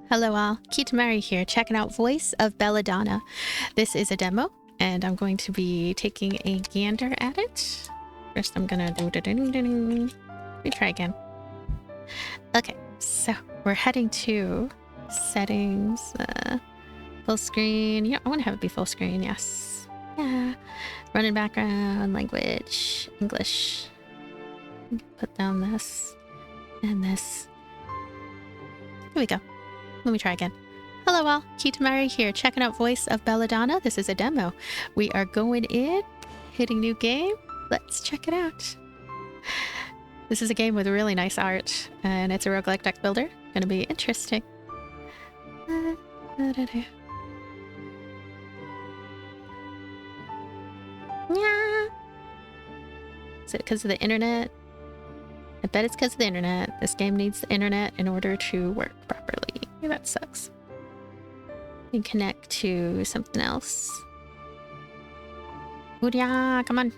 Hello all, Kitamari here, checking out Voice of Belldona. This is a demo, and I'm going to be taking a gander at it. First I'm gonna do Let me try again. Okay, so we're heading to settings, full screen. Yeah, I want to have it be full screen, yes. Yeah. Running background, language, English. Put down this and this. Here we go. Let me try again. Hello all, Kitamari here, checking out Voice of Belldona. This is a demo. We are going in, hitting new game. Let's check it out. This is a game with really nice art, and it's a roguelike deck builder. Gonna be interesting. Is it because of the internet? I bet it's because of the internet. This game needs the internet in order to work properly. That sucks. You can connect to something else. Ooh-yeah, come on.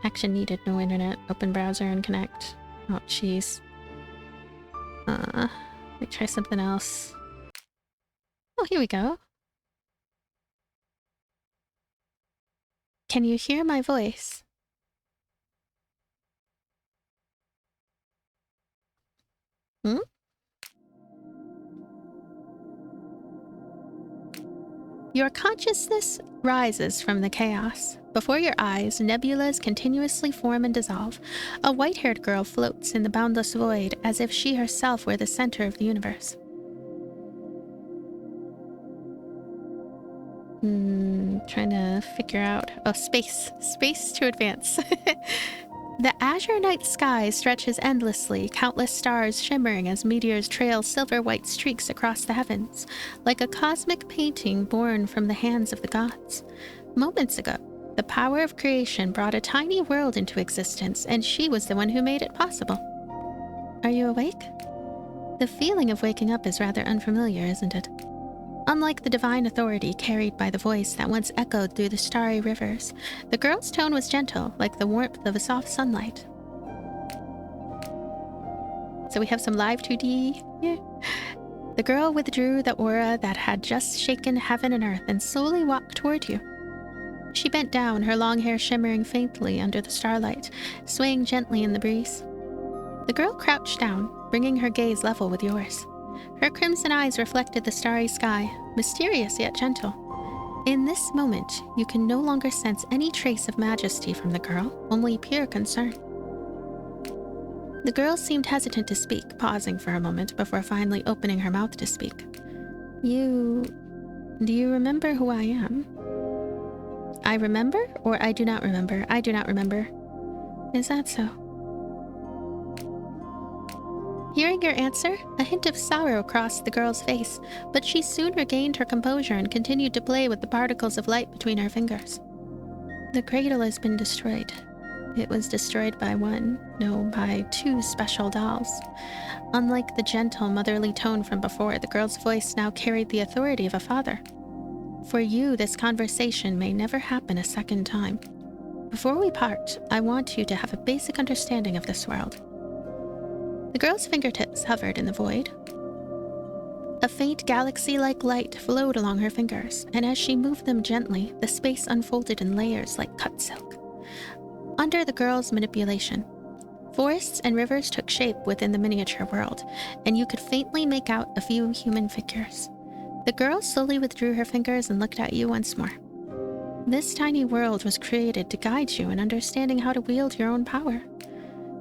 Action needed, no internet. Open browser and connect. Oh, jeez. Let me try something else. Oh, here we go. Can you hear my voice? Hmm? Your consciousness rises from the chaos. Before your eyes, nebulas continuously form and dissolve. A white-haired girl floats in the boundless void as if she herself were the center of the universe. Trying to figure out... Oh, space. Space to advance. The azure night sky stretches endlessly, countless stars shimmering as meteors trail silver-white streaks across the heavens, like a cosmic painting born from the hands of the gods. Moments ago, the power of creation brought a tiny world into existence, and she was the one who made it possible. Are you awake? The feeling of waking up is rather unfamiliar, isn't it? Unlike the divine authority carried by the voice that once echoed through the starry rivers, the girl's tone was gentle, like the warmth of a soft sunlight. So we have some live 2D. Yeah. The girl withdrew the aura that had just shaken heaven and earth and slowly walked toward you. She bent down, her long hair shimmering faintly under the starlight, swaying gently in the breeze. The girl crouched down, bringing her gaze level with yours. Her crimson eyes reflected the starry sky, mysterious yet gentle. In this moment, you can no longer sense any trace of majesty from the girl, only pure concern. The girl seemed hesitant to speak, pausing for a moment before finally opening her mouth to speak. Do you remember who I am? I remember, or I do not remember? I do not remember. Is that so? Hearing your answer, a hint of sorrow crossed the girl's face, but she soon regained her composure and continued to play with the particles of light between her fingers. The cradle has been destroyed. It was destroyed by by two special dolls. Unlike the gentle, motherly tone from before, the girl's voice now carried the authority of a father. For you, this conversation may never happen a second time. Before we part, I want you to have a basic understanding of this world. The girl's fingertips hovered in the void. A faint galaxy-like light flowed along her fingers, and as she moved them gently, the space unfolded in layers like cut silk. Under the girl's manipulation, forests and rivers took shape within the miniature world, and you could faintly make out a few human figures. The girl slowly withdrew her fingers and looked at you once more. This tiny world was created to guide you in understanding how to wield your own power.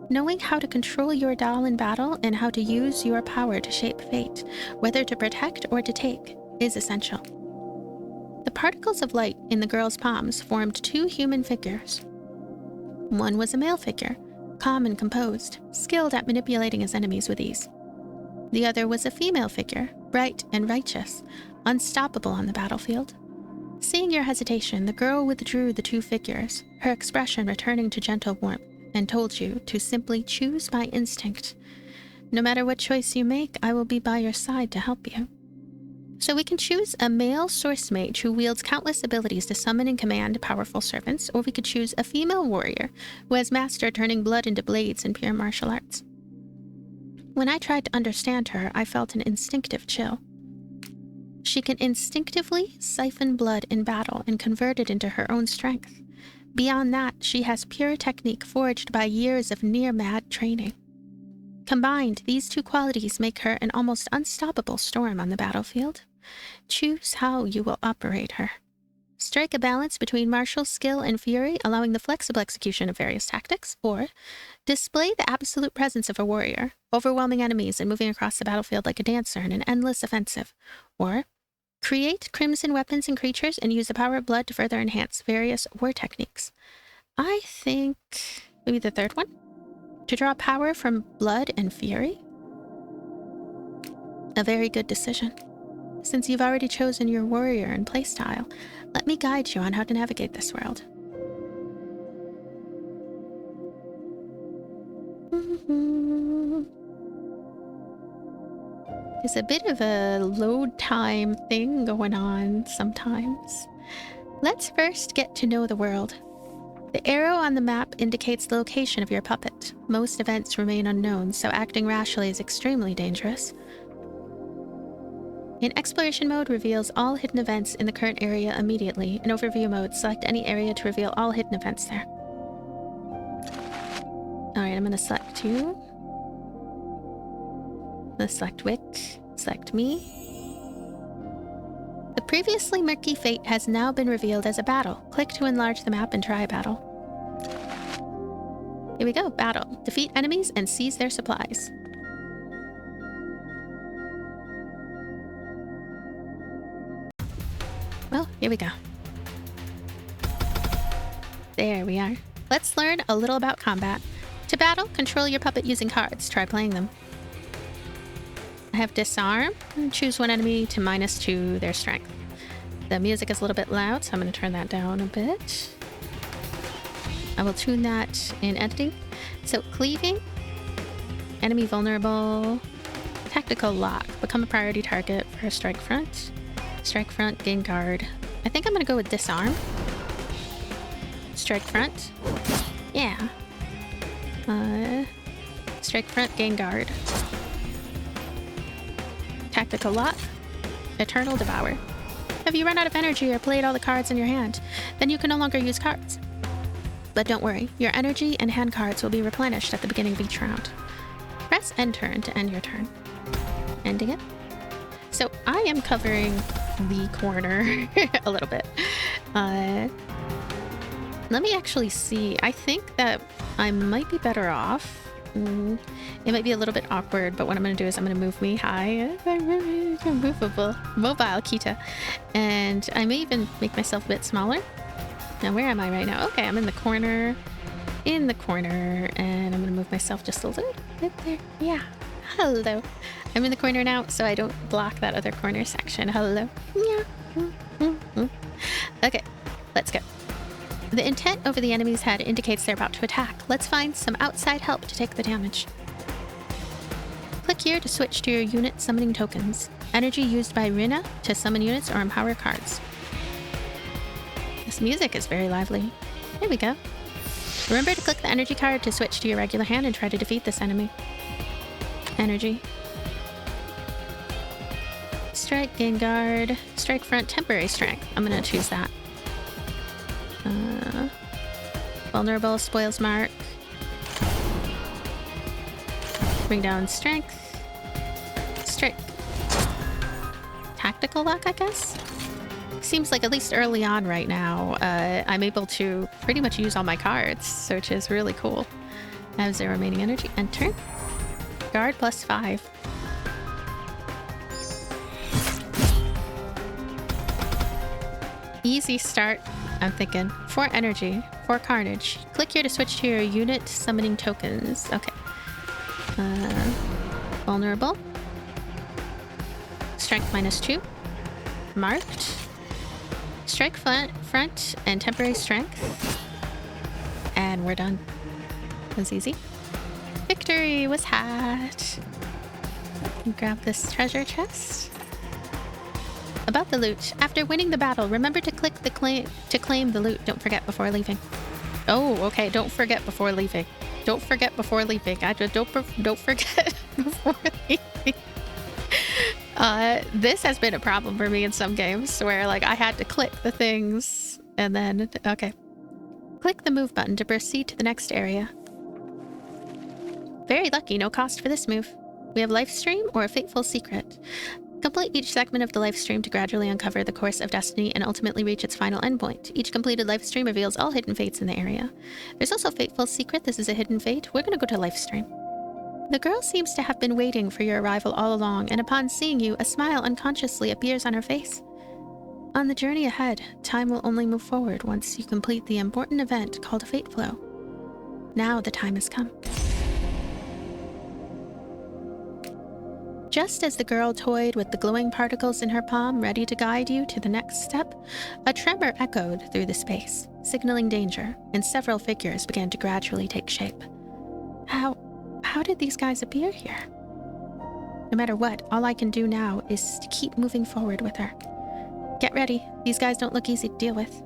Knowing how to control your doll in battle and how to use your power to shape fate, whether to protect or to take, is essential. The particles of light in the girl's palms formed two human figures. One was a male figure, calm and composed, skilled at manipulating his enemies with ease. The other was a female figure, bright and righteous, unstoppable on the battlefield. Seeing your hesitation, the girl withdrew the two figures, her expression returning to gentle warmth, and told you to simply choose by instinct. No matter what choice you make, I will be by your side to help you. So we can choose a male source mage who wields countless abilities to summon and command powerful servants, or we could choose a female warrior who has mastered turning blood into blades in pure martial arts. When I tried to understand her, I felt an instinctive chill. She can instinctively siphon blood in battle and convert it into her own strength. Beyond that, she has pure technique forged by years of near-mad training. Combined, these two qualities make her an almost unstoppable storm on the battlefield. Choose how you will operate her. Strike a balance between martial skill and fury, allowing the flexible execution of various tactics, or display the absolute presence of a warrior, overwhelming enemies and moving across the battlefield like a dancer in an endless offensive, or create crimson weapons and creatures and use the power of blood to further enhance various war techniques. I think maybe the third one? To draw power from blood and fury? A very good decision. Since you've already chosen your warrior and playstyle, let me guide you on how to navigate this world. There's a bit of a load time thing going on sometimes. Let's first get to know the world. The arrow on the map indicates the location of your puppet. Most events remain unknown, so acting rashly is extremely dangerous. In exploration mode, reveals all hidden events in the current area immediately. In overview mode, select any area to reveal all hidden events there. Alright, I'm gonna select you. Let's select Wick. Select me. The previously murky fate has now been revealed as a battle. Click to enlarge the map and try a battle. Here we go, battle. Defeat enemies and seize their supplies. Well, here we go. There we are. Let's learn a little about combat. To battle, control your puppet using cards. Try playing them. I have disarm and choose one enemy to -2 their strength. The music is a little bit loud, so I'm going to turn that down a bit. I will tune that in editing. So cleaving, enemy vulnerable, tactical lock, become a priority target for a strike front. Strike front, gain guard. I think I'm going to go with disarm. Strike front. Yeah. Strike front, gain guard. Tactical lock. Eternal devour. Have you run out of energy or played all the cards in your hand? Then you can no longer use cards. But don't worry, your energy and hand cards will be replenished at the beginning of each round. Press end turn to end your turn. Ending it. So I am covering the corner a little bit. Let me actually see. I think that I might be better off. It might be a little bit awkward, but what I'm going to do is I'm going to move me high. Movable. Mobile Kita. And I may even make myself a bit smaller. Now, where am I right now? Okay, I'm in the corner. In the corner. And I'm going to move myself just a little bit there. Yeah. Hello. I'm in the corner now, so I don't block that other corner section. Hello. Yeah. Okay, let's go. The intent over the enemy's head indicates they're about to attack. Let's find some outside help to take the damage. Click here to switch to your unit summoning tokens. Energy used by Rina to summon units or empower cards. This music is very lively. Here we go. Remember to click the energy card to switch to your regular hand and try to defeat this enemy. Energy. Strike, gain guard, strike front, temporary strength. I'm gonna choose that. Vulnerable, spoils mark. Bring down strength. Strike. Tactical lock, I guess? Seems like at least early on right now, I'm able to pretty much use all my cards, which is really cool. I have 0 remaining energy. Enter. Guard +5. Easy start, I'm thinking. 4 energy, 4 carnage. Click here to switch to your unit summoning tokens. Okay. Vulnerable. Strength -2. Marked. Strike front and temporary strength. And we're done. That's easy. Victory was had. Grab this treasure chest. About the loot. After winning the battle, remember to click to claim the loot. Don't forget before leaving. Oh, okay. Don't forget before leaving. Don't forget before leaping. Don't forget before leaping. This has been a problem for me in some games where like I had to click the things and then okay. Click the move button to proceed to the next area. Very lucky, no cost for this move. We have life stream or a fateful secret. Complete each segment of the life stream to gradually uncover the course of destiny and ultimately reach its final endpoint. Each completed life stream reveals all hidden fates in the area. There's also fateful secret. This is a hidden fate. We're gonna go to life stream. The girl seems to have been waiting for your arrival all along, and upon seeing you, a smile unconsciously appears on her face. On the journey ahead, time will only move forward once you complete the important event called a fate flow. Now the time has come. Just as the girl toyed with the glowing particles in her palm, ready to guide you to the next step, a tremor echoed through the space, signaling danger, and several figures began to gradually take shape. How did these guys appear here? No matter what, all I can do now is to keep moving forward with her. Get ready. These guys don't look easy to deal with.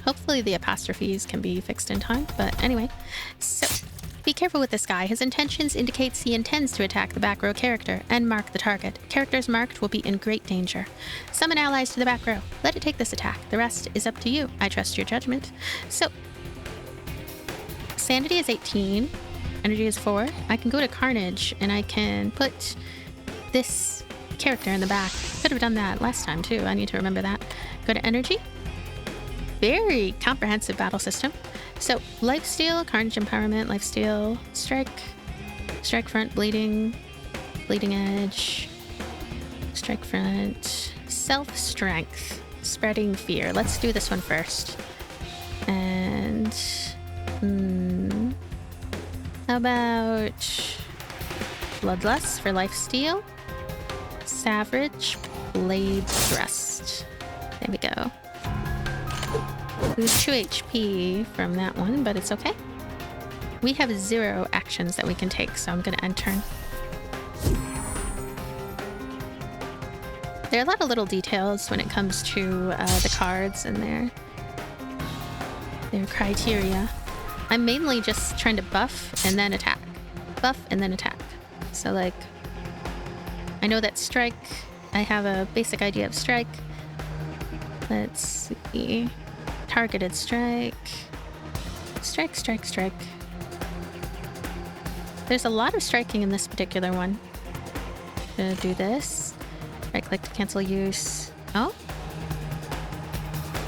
Hopefully the apostrophes can be fixed in time, but anyway. So, be careful with this guy. His intentions indicates he intends to attack the back row character and mark the target. Characters marked will be in great danger. Summon allies to the back row. Let it take this attack. The rest is up to you. I trust your judgment. So, Sanity is 18. Energy is 4. I can go to Carnage and I can put this character in the back. Could have done that last time too. I need to remember that. Go to Energy. Very comprehensive battle system. So, Lifesteal, Carnage Empowerment, Lifesteal, Strike, Strike Front, Bleeding, Bleeding Edge, Strike Front, Self-Strength, Spreading Fear. Let's do this one first. And... how about Bloodlust for Lifesteal? Savage, Blade Thrust. There we go. Lose 2 HP from that one, but it's okay. We have 0 actions that we can take, so I'm gonna end turn. There are a lot of little details when it comes to the cards and their criteria. I'm mainly just trying to buff and then attack. Buff and then attack. So like, I know that strike, I have a basic idea of strike. Let's see. Targeted strike. Strike, strike, strike. There's a lot of striking in this particular one. Gonna do this. Right click to cancel use. Oh?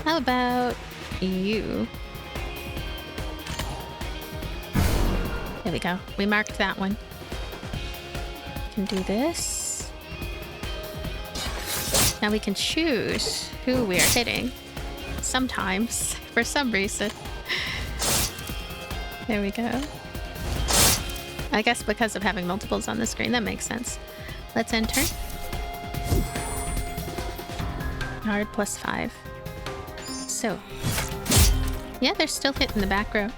How about you? There we go. We marked that one. Can do this. Now we can choose who we are hitting. Sometimes, for some reason. There we go. I guess because of having multiples on the screen, that makes sense. Let's enter. Hard +5. So, yeah, they're still hitting the back row.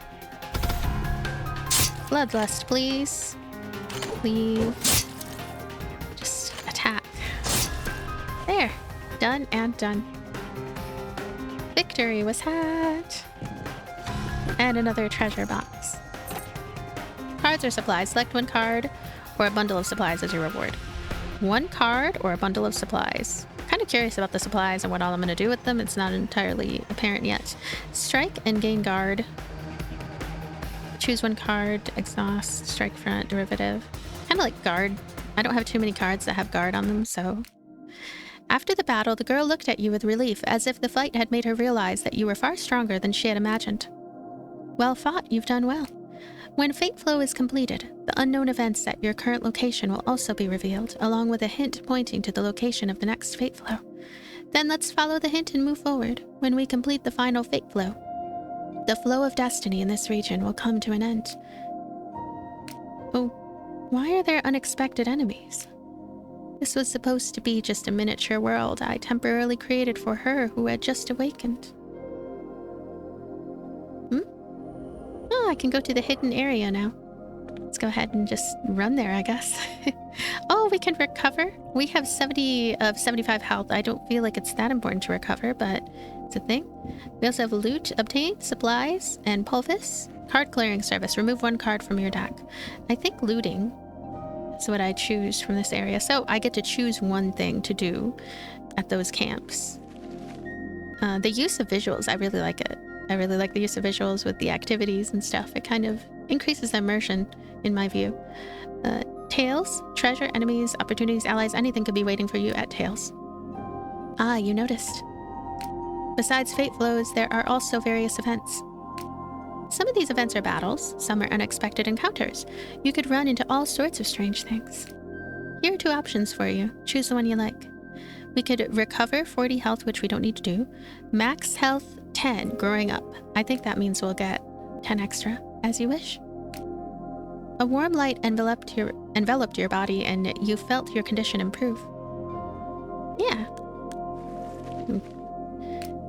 Bloodlust, please. Leave. Just attack. There. Done and done. Victory was had. And another treasure box. Cards or supplies. Select one card or a bundle of supplies as your reward. One card or a bundle of supplies. Kind of curious about the supplies and what all I'm going to do with them. It's not entirely apparent yet. Strike and gain guard. Choose one card, exhaust, strike front, derivative. Kind of like guard. I don't have too many cards that have guard on them, so... After the battle, the girl looked at you with relief, as if the fight had made her realize that you were far stronger than she had imagined. Well fought, you've done well. When Fate Flow is completed, the unknown events at your current location will also be revealed, along with a hint pointing to the location of the next Fate Flow. Then let's follow the hint and move forward. When we complete the final Fate Flow, the flow of destiny in this region will come to an end. Oh, why are there unexpected enemies? This was supposed to be just a miniature world I temporarily created for her who had just awakened. Oh, I can go to the hidden area now. It's go ahead and just run there, I guess. Oh, we can recover. We have 70 of 75 health. I don't feel like it's that important to recover, but it's a thing. We also have loot obtained, supplies, and pulvis. Card clearing service. Remove 1 card from your deck. I think looting is what I choose from this area. So I get to choose one thing to do at those camps. The use of visuals, I really like it. I really like the use of visuals with the activities and stuff. It kind of increases the immersion, in my view. Tails, treasure, enemies, opportunities, allies, anything could be waiting for you at Tails. Ah, you noticed. Besides fate flows, there are also various events. Some of these events are battles, some are unexpected encounters. You could run into all sorts of strange things. Here are 2 options for you. Choose the one you like. We could recover 40 health, which we don't need to do. Max health 10, growing up. I think that means we'll get 10 extra, as you wish. A warm light enveloped your body, and you felt your condition improve. Yeah.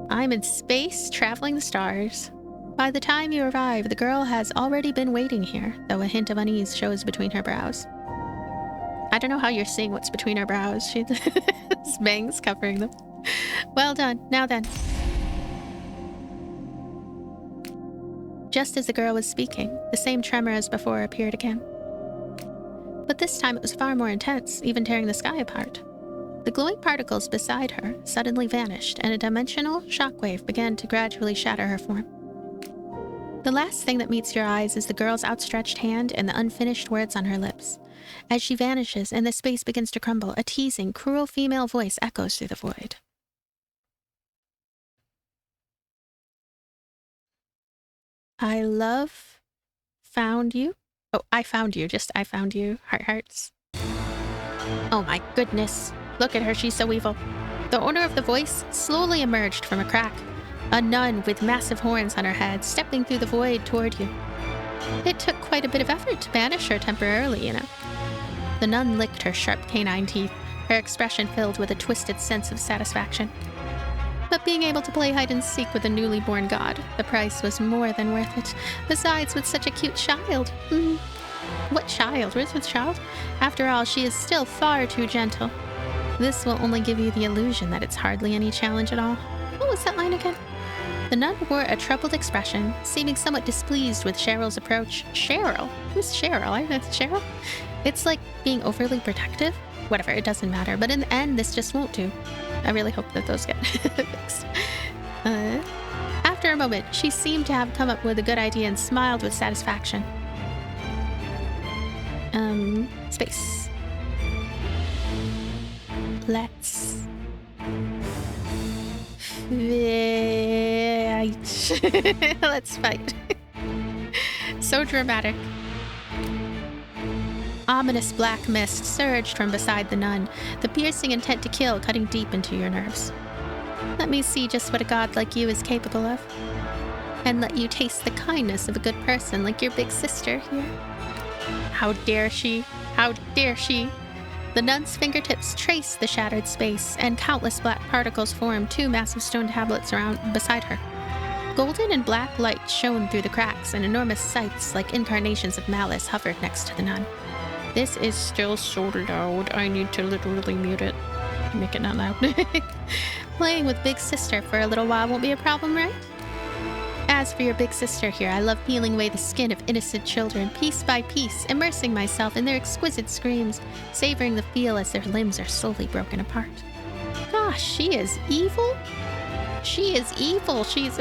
I'm in space, traveling the stars. By the time you arrive, the girl has already been waiting here, though a hint of unease shows between her brows. I don't know how you're seeing what's between her brows. She's bangs covering them. Well done. Now then. Just as the girl was speaking, the same tremor as before appeared again. But this time it was far more intense, even tearing the sky apart. The glowing particles beside her suddenly vanished, and a dimensional shockwave began to gradually shatter her form. The last thing that meets your eyes is the girl's outstretched hand and the unfinished words on her lips. As she vanishes and the space begins to crumble, a teasing, cruel female voice echoes through the void. I found you. Oh, I found you. Just I found you. Hearts. Oh my goodness. Look at her. She's so evil. The owner of the voice slowly emerged from a crack. A nun with massive horns on her head, stepping through the void toward you. It took quite a bit of effort to banish her temporarily, you know. The nun licked her sharp canine teeth, her expression filled with a twisted sense of satisfaction. But being able to play hide-and-seek with a newly born god, the price was more than worth it. Besides, with such a cute child. What child? Where's the child? After all, she is still far too gentle. This will only give you the illusion that it's hardly any challenge at all. What was that line again? The nun wore a troubled expression, seeming somewhat displeased with Cheryl's approach. Cheryl? Who's Cheryl? I know Cheryl? It's like being overly protective. Whatever, it doesn't matter. But in the end, this just won't do. I really hope that those get fixed. After a moment, she seemed to have come up with a good idea and smiled with satisfaction. Space. Let's fight. Let's fight. So dramatic. Ominous black mist surged from beside the nun, the piercing intent to kill cutting deep into your nerves. Let me see just what a god like you is capable of. And let you taste the kindness of a good person like your big sister here. How dare she? How dare she? The nun's fingertips traced the shattered space, and countless black particles formed 2 massive stone tablets beside her. Golden and black light shone through the cracks, and enormous scythes like incarnations of malice hovered next to the nun. This is still so loud. I need to literally mute it. Make it not loud. Playing with Big Sister for a little while won't be a problem, right? As for your big sister here, I love peeling away the skin of innocent children, piece by piece, immersing myself in their exquisite screams, savoring the feel as their limbs are slowly broken apart. Gosh, she is evil? She is evil. She's...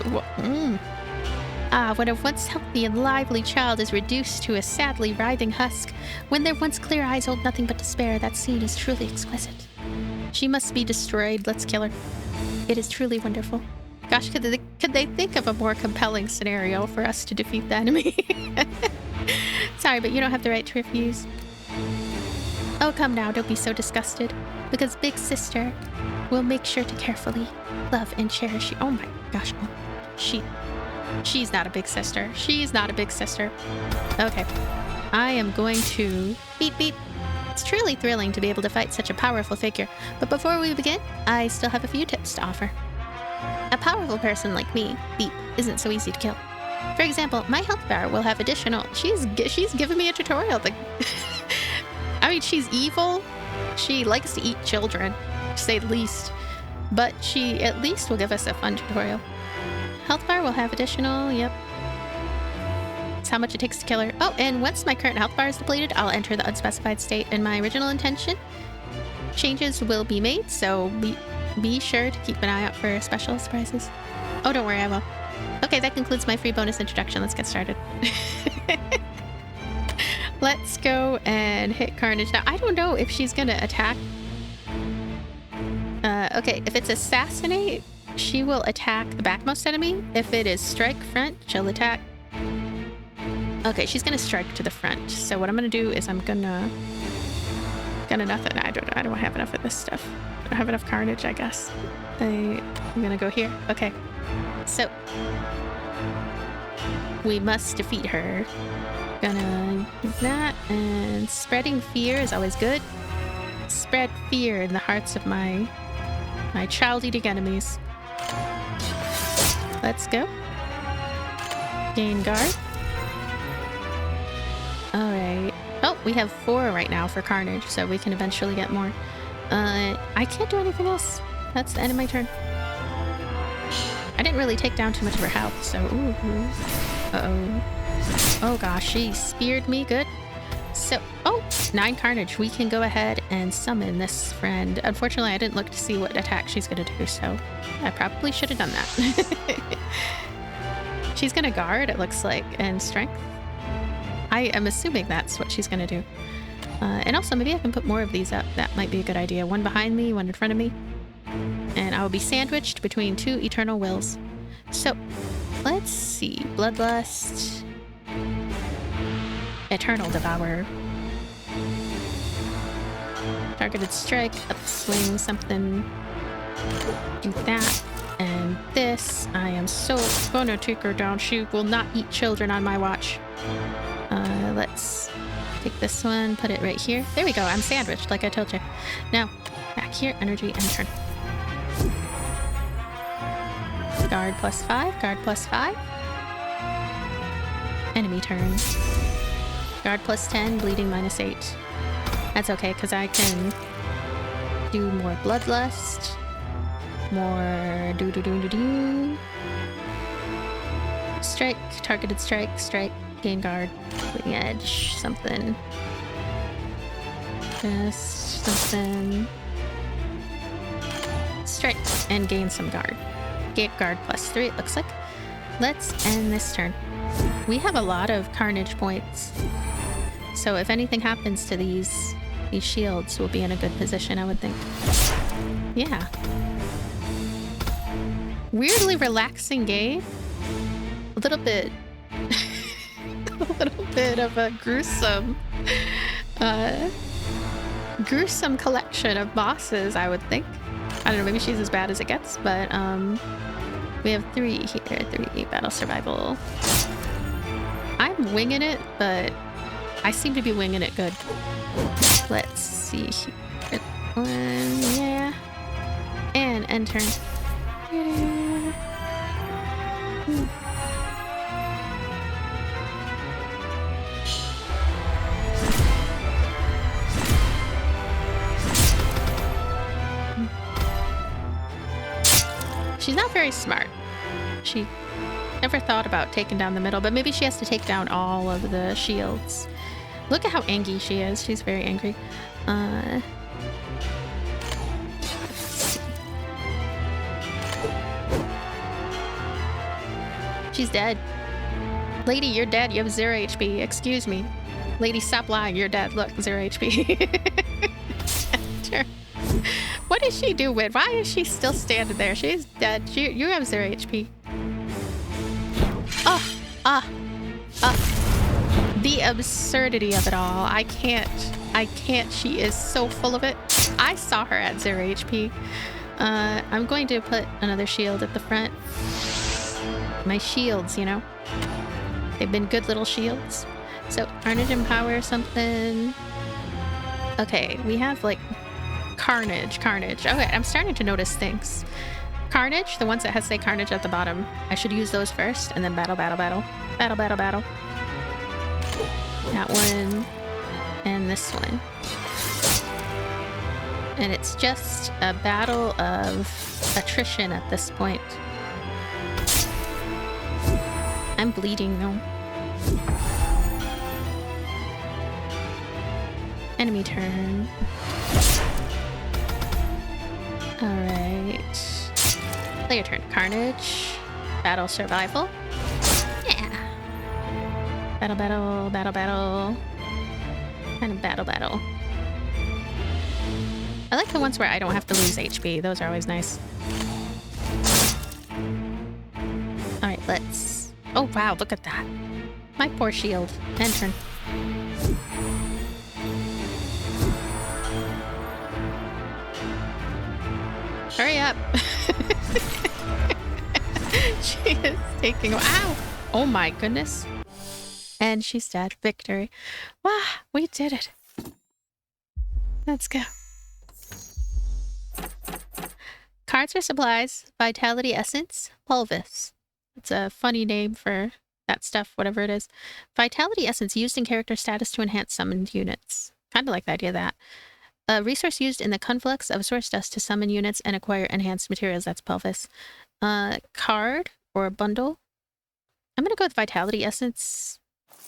Ah, when a once healthy and lively child is reduced to a sadly writhing husk, when their once clear eyes hold nothing but despair, that scene is truly exquisite. She must be destroyed. Let's kill her. It is truly wonderful. Gosh, could they think of a more compelling scenario for us to defeat the enemy? Sorry, but you don't have the right to refuse. Oh, come now, don't be so disgusted, because Big Sister will make sure to carefully love and cherish you. Oh my gosh, oh, she's not a big sister. She's not a big sister. Okay, I am going to beep beep. It's truly thrilling to be able to fight such a powerful figure, but before we begin, I still have a few tips to offer. A powerful person like me, Beep, isn't so easy to kill. For example, my health bar will have additional... She's giving me a tutorial. I mean, she's evil. She likes to eat children, to say the least. But she at least will give us a fun tutorial. Health bar will have additional, yep. It's how much it takes to kill her. Oh, and once my current health bar is depleted, I'll enter the unspecified state. And my original intention, changes will be made, so be sure to keep an eye out for special surprises. Oh, don't worry, I will. Okay, that concludes my free bonus introduction. Let's get started. Let's go and hit Carnage. Now, I don't know if she's gonna attack. Okay, if it's Assassinate, she will attack the backmost enemy. If it is Strike Front, she'll attack... Okay, she's gonna strike to the front. So what I'm gonna do is I'm gonna nothing. I don't have enough of this stuff. I don't have enough Carnage, I guess. I'm gonna go here. Okay. So we must defeat her. Gonna use that, and spreading fear is always good. Spread fear in the hearts of my child-eating enemies. Let's go. Gain guard. Alright. Oh, we have 4 right now for Carnage, so we can eventually get more. I can't do anything else. That's the end of my turn. I didn't really take down too much of her health, so... Ooh. Uh-oh. Oh gosh, she speared me good. So, oh, 9 Carnage. We can go ahead and summon this friend. Unfortunately, I didn't look to see what attack she's gonna do, so I probably should have done that. She's gonna guard, it looks like, and strength. I am assuming that's what she's gonna do. And also, maybe I can put more of these up. That might be a good idea. One behind me, one in front of me. And I will be sandwiched between 2 eternal wills. So, let's see. Bloodlust. Eternal Devour. Targeted strike, upswing something. Do that. And this, I am so gonna take her down. She will not eat children on my watch. Let's take this one, put it right here. There we go, I'm sandwiched, like I told you. Now, back here, energy, and turn. Guard +5, guard +5. Enemy turn. Guard +10, bleeding -8. That's okay, because I can do more bloodlust. More do-do-do-do-do. Strike, targeted strike, strike, gain guard, bleeding edge, something. Just something. Strike, and gain some guard. Gain guard +3, it looks like. Let's end this turn. We have a lot of Carnage points. So if anything happens to these shields, we'll be in a good position, I would think. Yeah. Weirdly relaxing game. A little bit... a little bit of a gruesome collection of bosses, I would think. I don't know, maybe she's as bad as it gets, but we have 3 here, 3 battle survival. I'm winging it, but I seem to be winging it good. Let's see here. Yeah. And end turn. She's not very smart. She never thought about taking down the middle, but maybe she has to take down all of the shields. Look at how angry she is. She's very angry. She's dead. Lady, you're dead. You have 0 HP. Excuse me. Lady, stop lying. You're dead. Look, 0 HP. What is she doing? Why is she still standing there? She's dead. You have 0 HP. The absurdity of it all. I can't. She is so full of it. I saw her at 0 HP. I'm going to put another shield at the front. My shields, you know. They've been good little shields. So, Carnage Empower something. Okay, we have like Carnage. Okay, I'm starting to notice things. Carnage, the ones that say Carnage at the bottom, I should use those first, and then battle, battle, battle. Battle, battle, battle. That one, and this one. And it's just a battle of attrition at this point. I'm bleeding though. Enemy turn. Alright. Player turn. Carnage. Battle survival. Yeah. Battle, battle, battle, battle. Kind of battle, battle. I like the ones where I don't have to lose HP. Those are always nice. Alright, let's... Oh, wow, look at that. My poor shield. End turn. Hurry up. She is taking... Ow! Oh my goodness. And she's dead. Victory. Wow, we did it. Let's go. Cards for supplies. Vitality Essence. Pulvis. It's a funny name for that stuff, whatever it is. Vitality Essence used in character status to enhance summoned units. Kind of like the idea of that. A resource used in the conflux of source dust to summon units and acquire enhanced materials. That's Pulvis. Card or bundle. I'm going to go with Vitality Essence.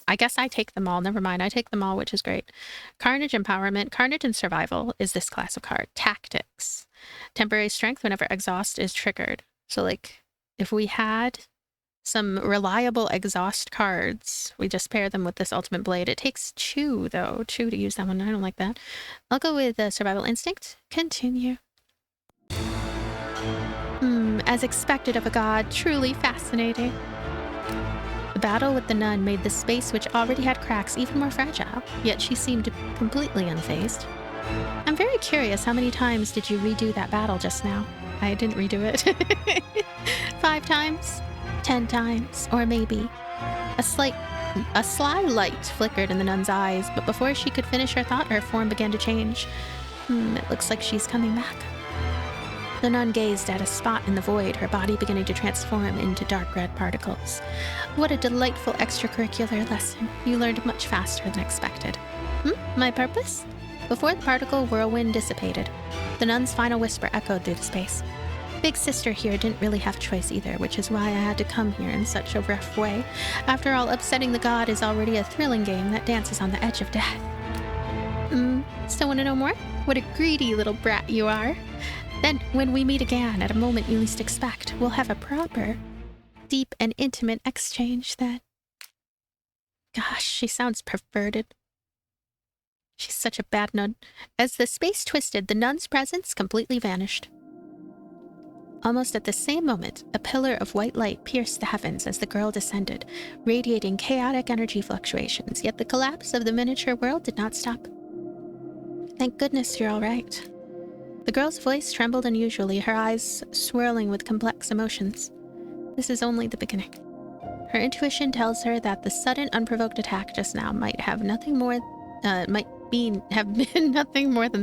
I guess I take them all. Never mind. I take them all, which is great. Carnage Empowerment. Carnage and Survival is this class of card. Tactics. Temporary Strength whenever exhaust is triggered. So, like, if we had some reliable exhaust cards, we just pair them with this Ultimate Blade. It takes 2, though. 2 to use that one. I don't like that. I'll go with Survival Instinct. Continue. As expected of a god. Truly fascinating. The battle with the nun made the space which already had cracks even more fragile, yet she seemed completely unfazed. I'm very curious, how many times did you redo that battle just now? I didn't redo it. 5 times? 10 times? Or maybe? A sly light flickered in the nun's eyes, but before she could finish her thought, her form began to change. It looks like she's coming back. The nun gazed at a spot in the void, her body beginning to transform into dark red particles. What a delightful extracurricular lesson. You learned much faster than expected. My purpose? Before the particle whirlwind dissipated, the nun's final whisper echoed through the space. Big sister here didn't really have a choice either, which is why I had to come here in such a rough way. After all, upsetting the god is already a thrilling game that dances on the edge of death. Still want to know more? What a greedy little brat you are. Then, when we meet again at a moment you least expect, we'll have a proper, deep and intimate exchange then. Gosh, she sounds perverted. She's such a bad nun. As the space twisted, the nun's presence completely vanished. Almost at the same moment, a pillar of white light pierced the heavens as the girl descended, radiating chaotic energy fluctuations, yet the collapse of the miniature world did not stop. Thank goodness you're all right. The girl's voice trembled unusually, her eyes swirling with complex emotions. This is only the beginning. Her intuition tells her that the sudden, unprovoked attack just now might have been nothing more than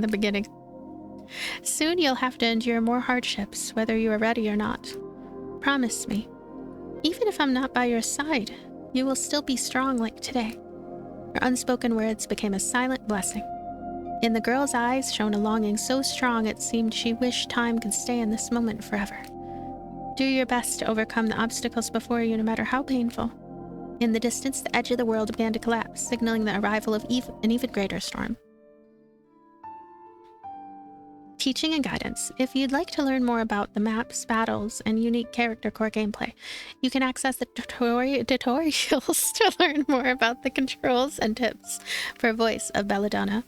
the beginning. Soon you'll have to endure more hardships, whether you are ready or not. Promise me. Even if I'm not by your side, you will still be strong like today. Her unspoken words became a silent blessing. In the girl's eyes shone a longing so strong it seemed she wished time could stay in this moment forever. Do your best to overcome the obstacles before you, no matter how painful. In the distance, the edge of the world began to collapse, signaling the arrival of an even greater storm. Teaching and guidance. If you'd like to learn more about the maps, battles, and unique character core gameplay, you can access the tutorials to learn more about the controls and tips for Voice of Belldona.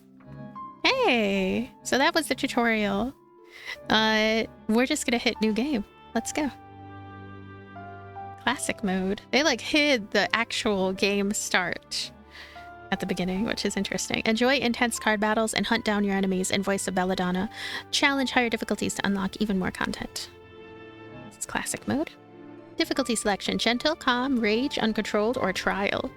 Hey! So that was the tutorial. We're just gonna hit new game. Let's go. Classic mode. They like hid the actual game start at the beginning, which is interesting. Enjoy intense card battles and hunt down your enemies in Voice of Belldona. Challenge higher difficulties to unlock even more content. It's classic mode. Difficulty selection: gentle, calm, rage, uncontrolled, or trial.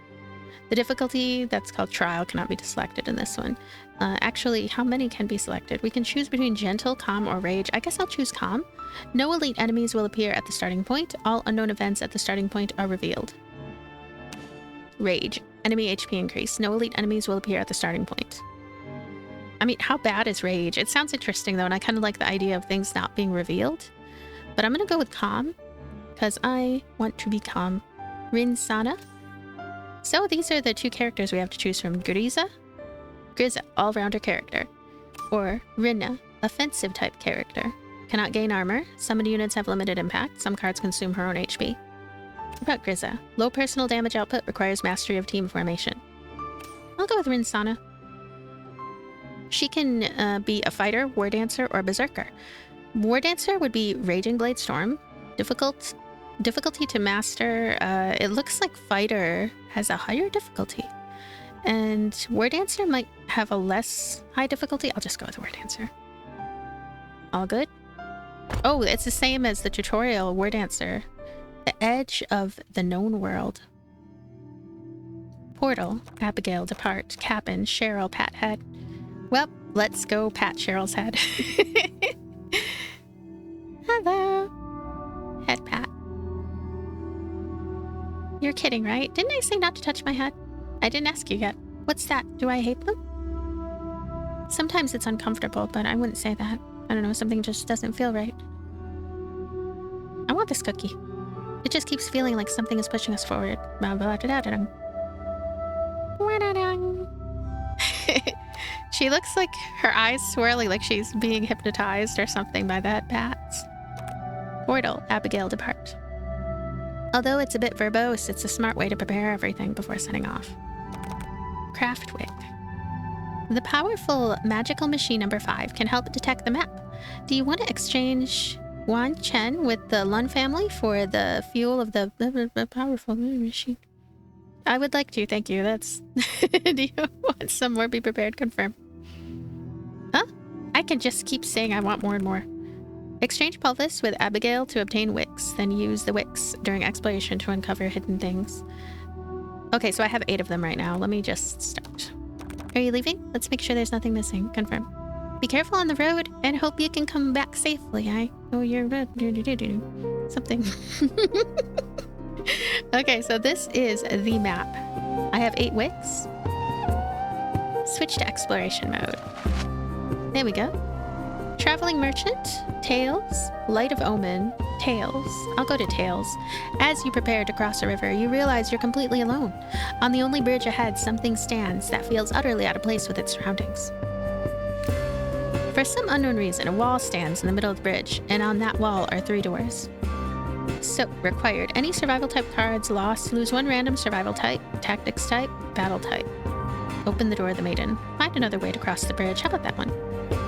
The difficulty, that's called trial, cannot be selected in this one. Actually, how many can be selected? We can choose between gentle, calm, or rage. I guess I'll choose calm. No elite enemies will appear at the starting point. All unknown events at the starting point are revealed. Rage. Enemy HP increase. No elite enemies will appear at the starting point. I mean, how bad is rage? It sounds interesting, though, and I kind of like the idea of things not being revealed. But I'm going to go with calm, because I want to be calm. Rinsana. So these are the two characters we have to choose from. Griza, all-rounder character. Or Rinna, offensive type character. Cannot gain armor. Summoned units have limited impact. Some cards consume her own HP. What about Griza? Low personal damage output, requires mastery of team formation. I'll go with Rinsana. She can be a fighter, war dancer, or berserker. War dancer would be Raging Blade Storm. Difficulty to master. It looks like fighter has a higher difficulty. And war dancer might have a less high difficulty. I'll just go with war dancer. All good? Oh, it's the same as the tutorial war dancer. The edge of the known world. Portal. Abigail, depart. Cap'n, Cheryl, pat head. Well, let's go pat Cheryl's head. Hello. Head pat. You're kidding, right? Didn't I say not to touch my head? I didn't ask you yet. What's that? Do I hate them? Sometimes it's uncomfortable, but I wouldn't say that. I don't know, something just doesn't feel right. I want this cookie. It just keeps feeling like something is pushing us forward. She looks like her eyes swirling like she's being hypnotized or something by that bats. Portal, Abigail, depart. Although it's a bit verbose, it's a smart way to prepare everything before setting off. Craftwig. The powerful magical machine number 5 can help detect the map. Do you want to exchange Wan Chen with the Lun family for the fuel of the powerful machine? I would like to, thank you. That's... Do you want some more? Be prepared, confirm. Huh? I can just keep saying I want more and more. Exchange Pulvis with Abigail to obtain wicks, then use the wicks during exploration to uncover hidden things. Okay, so I have 8 of them right now. Let me just start. Are you leaving? Let's make sure there's nothing missing. Confirm. Be careful on the road and hope you can come back safely. I know you're... something. Okay, so this is the map. I have 8 wicks. Switch to exploration mode. There we go. Traveling Merchant, Tails, Light of Omen, Tails. I'll go to Tails. As you prepare to cross a river, you realize you're completely alone. On the only bridge ahead, something stands that feels utterly out of place with its surroundings. For some unknown reason, a wall stands in the middle of the bridge, and on that wall are 3 doors. So, required. Any survival type cards lost, lose 1 random survival type, tactics type, battle type. Open the door of the maiden. Find another way to cross the bridge. How about that one?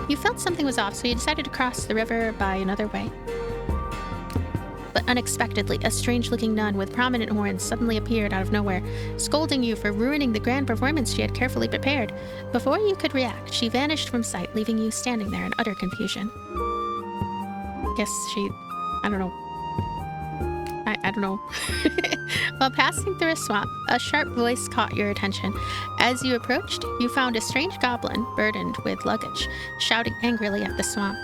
You felt something was off, so you decided to cross the river by another way. But unexpectedly, a strange-looking nun with prominent horns suddenly appeared out of nowhere, scolding you for ruining the grand performance she had carefully prepared. Before you could react, she vanished from sight, leaving you standing there in utter confusion. Guess she... I don't know. I don't know. While passing through a swamp, a sharp voice caught your attention. As you approached, you found a strange goblin burdened with luggage, shouting angrily at the swamp.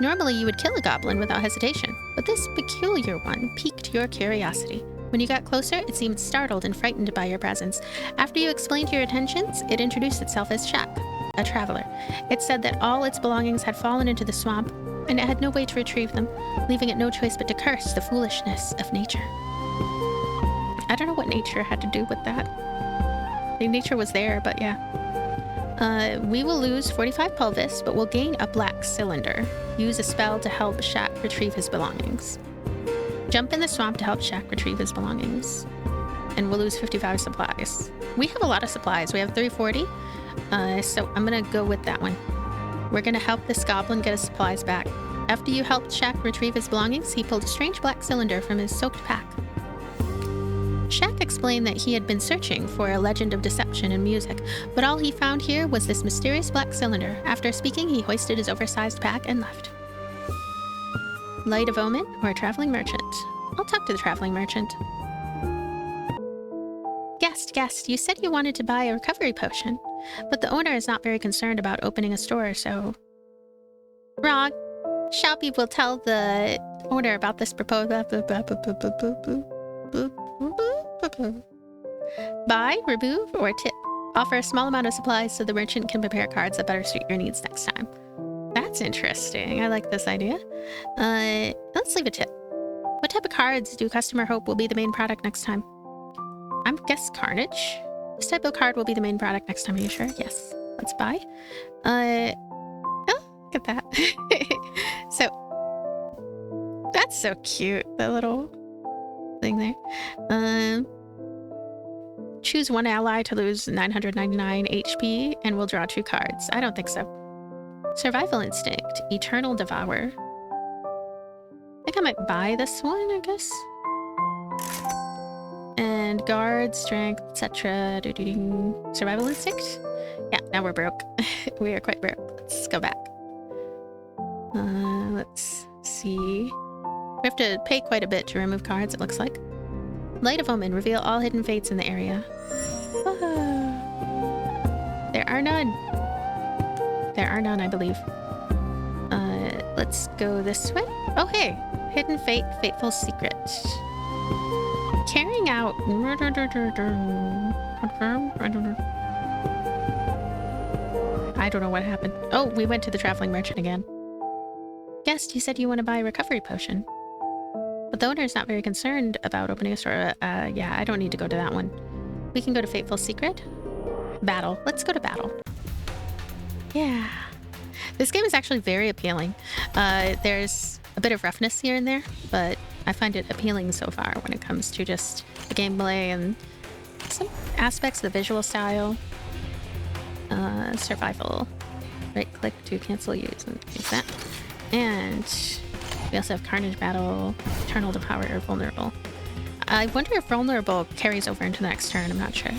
Normally, you would kill a goblin without hesitation, but this peculiar one piqued your curiosity. When you got closer, it seemed startled and frightened by your presence. After you explained your intentions, it introduced itself as Shaq, a traveler. It said that all its belongings had fallen into the swamp, and it had no way to retrieve them, leaving it no choice but to curse the foolishness of nature. I don't know what nature had to do with that. I think nature was there, but yeah. We will lose 45 pulvis, but we'll gain a black cylinder. Use a spell to help Shaq retrieve his belongings. Jump in the swamp to help Shaq retrieve his belongings. And we'll lose 55 supplies. We have a lot of supplies. We have 340, so I'm gonna go with that one. We're gonna help this goblin get his supplies back. After you helped Shaq retrieve his belongings, he pulled a strange black cylinder from his soaked pack. Shaq explained that he had been searching for a legend of deception in music, but all he found here was this mysterious black cylinder. After speaking, he hoisted his oversized pack and left. Light of Omen or Traveling Merchant? I'll talk to the Traveling Merchant. Guest. Guest, you said you wanted to buy a recovery potion, but the owner is not very concerned about opening a store, so... Wrong. Shopee will tell the owner about this proposal. Buy, remove, or tip. Offer a small amount of supplies so the merchant can prepare cards that better suit your needs next time. That's interesting. I like this idea. Let's leave a tip. What type of cards do customer hope will be the main product next time? I'm guess Carnage. This type of card will be the main product next time. Are you sure? Yes. Let's buy. Oh, look at that. So, that's so cute. The little thing there. Choose one ally to lose 999 HP and we'll draw 2 cards. I don't think so. Survival Instinct. Eternal Devour. I think I might buy this one, I guess. And Guard, Strength, etc. Survival Instinct? Yeah, now we're broke. We are quite broke. Let's go back. Let's see. We have to pay quite a bit to remove cards, it looks like. Light of Omen. Reveal all hidden fates in the area. There are none. There are none, I believe. Let's go this way. Oh, hey. Hidden fate, fateful secret. Carrying out... Confirm? I don't know what happened. Oh, we went to the traveling merchant again. Guest, you said you want to buy a recovery potion. But the owner is not very concerned about opening a store. Yeah, I don't need to go to that one. We can go to Fateful Secret. Battle. Let's go to Battle. Yeah. This game is actually very appealing. There's a bit of roughness here and there, but I find it appealing so far when it comes to just the gameplay and some aspects of the visual style. Survival. Right click to cancel use and use that. And we also have Carnage Battle, Eternal Devour, or Vulnerable. I wonder if Vulnerable carries over into the next turn, I'm not sure.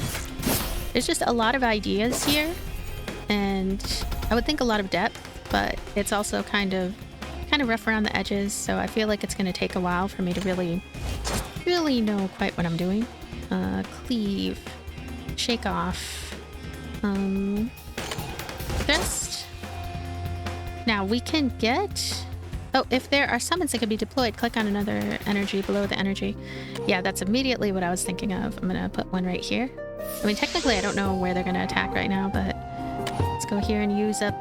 There's just a lot of ideas here, and I would think a lot of depth, but it's also kind of rough around the edges, so I feel like it's going to take a while for me to really know quite what I'm doing. Cleave, Shake Off, Thrust. Now we can get... Oh, if there are summons that can be deployed, click on another energy below the energy. Yeah, that's immediately what I was thinking of. I'm gonna put one right here. I mean, technically I don't know where they're gonna attack right now, but let's go here and use up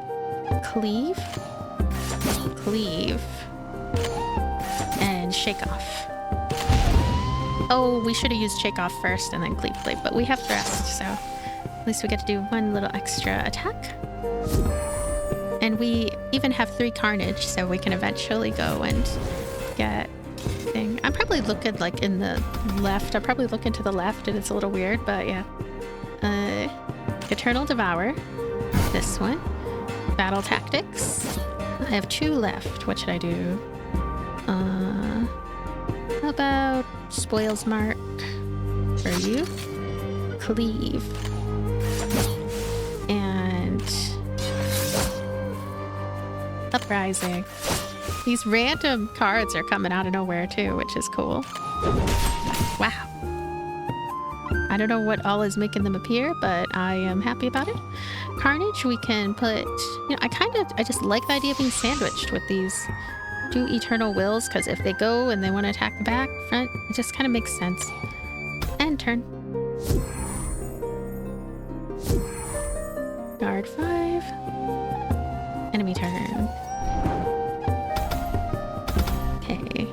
Cleave. Cleave. And Shake Off. Oh, we should have used Shake Off first and then Cleave, but we have Thrust, so at least we get to do one little extra attack. And we even have 3 Carnage, so we can eventually go and get thing. I'm probably looking like in the left. I'm probably looking to the left and it's a little weird, but yeah. Eternal Devour. This one. Battle Tactics. I have 2 left. What should I do? How about Spoils Mark for you? Cleave. And... Uprising. These random cards are coming out of nowhere too, which is cool. Wow. I don't know what all is making them appear, but I am happy about it. Carnage, we can put... You know, I just like the idea of being sandwiched with these 2 Eternal Wills, because if they go and they want to attack the back, front, it just kind of makes sense. And turn. Guard 5. Enemy turn. Okay.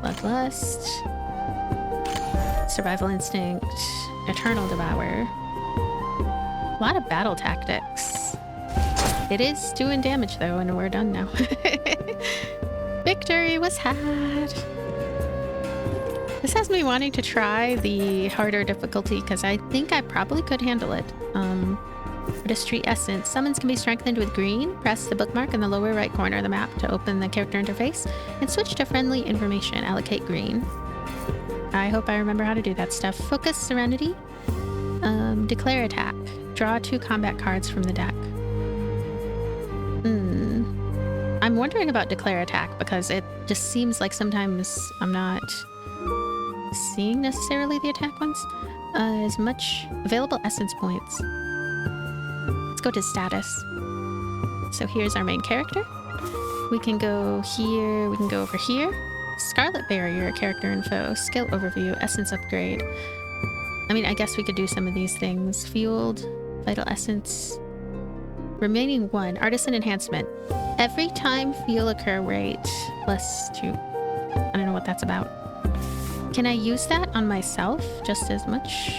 Bloodlust. Survival Instinct. Eternal Devour. A lot of battle tactics. It is doing damage though, and we're done now. Victory was had. This has me wanting to try the harder difficulty because I think I probably could handle it. Artistry Essence. Summons can be strengthened with green. Press the bookmark in the lower right corner of the map to open the character interface and switch to friendly information. Allocate green. I hope I remember how to do that stuff. Focus Serenity. Declare attack. Draw 2 combat cards from the deck. I'm wondering about Declare attack because it just seems like sometimes I'm not seeing necessarily the attack ones. As much available essence points. Let's go to status. So here's our main character. We can go here, we can go over here. Scarlet Barrier, character info, skill overview, essence upgrade. I mean, I guess we could do some of these things. Fueled, vital essence. Remaining 1, artisan enhancement. Every time fuel occur rate +2. I don't know what that's about. Can I use that on myself just as much?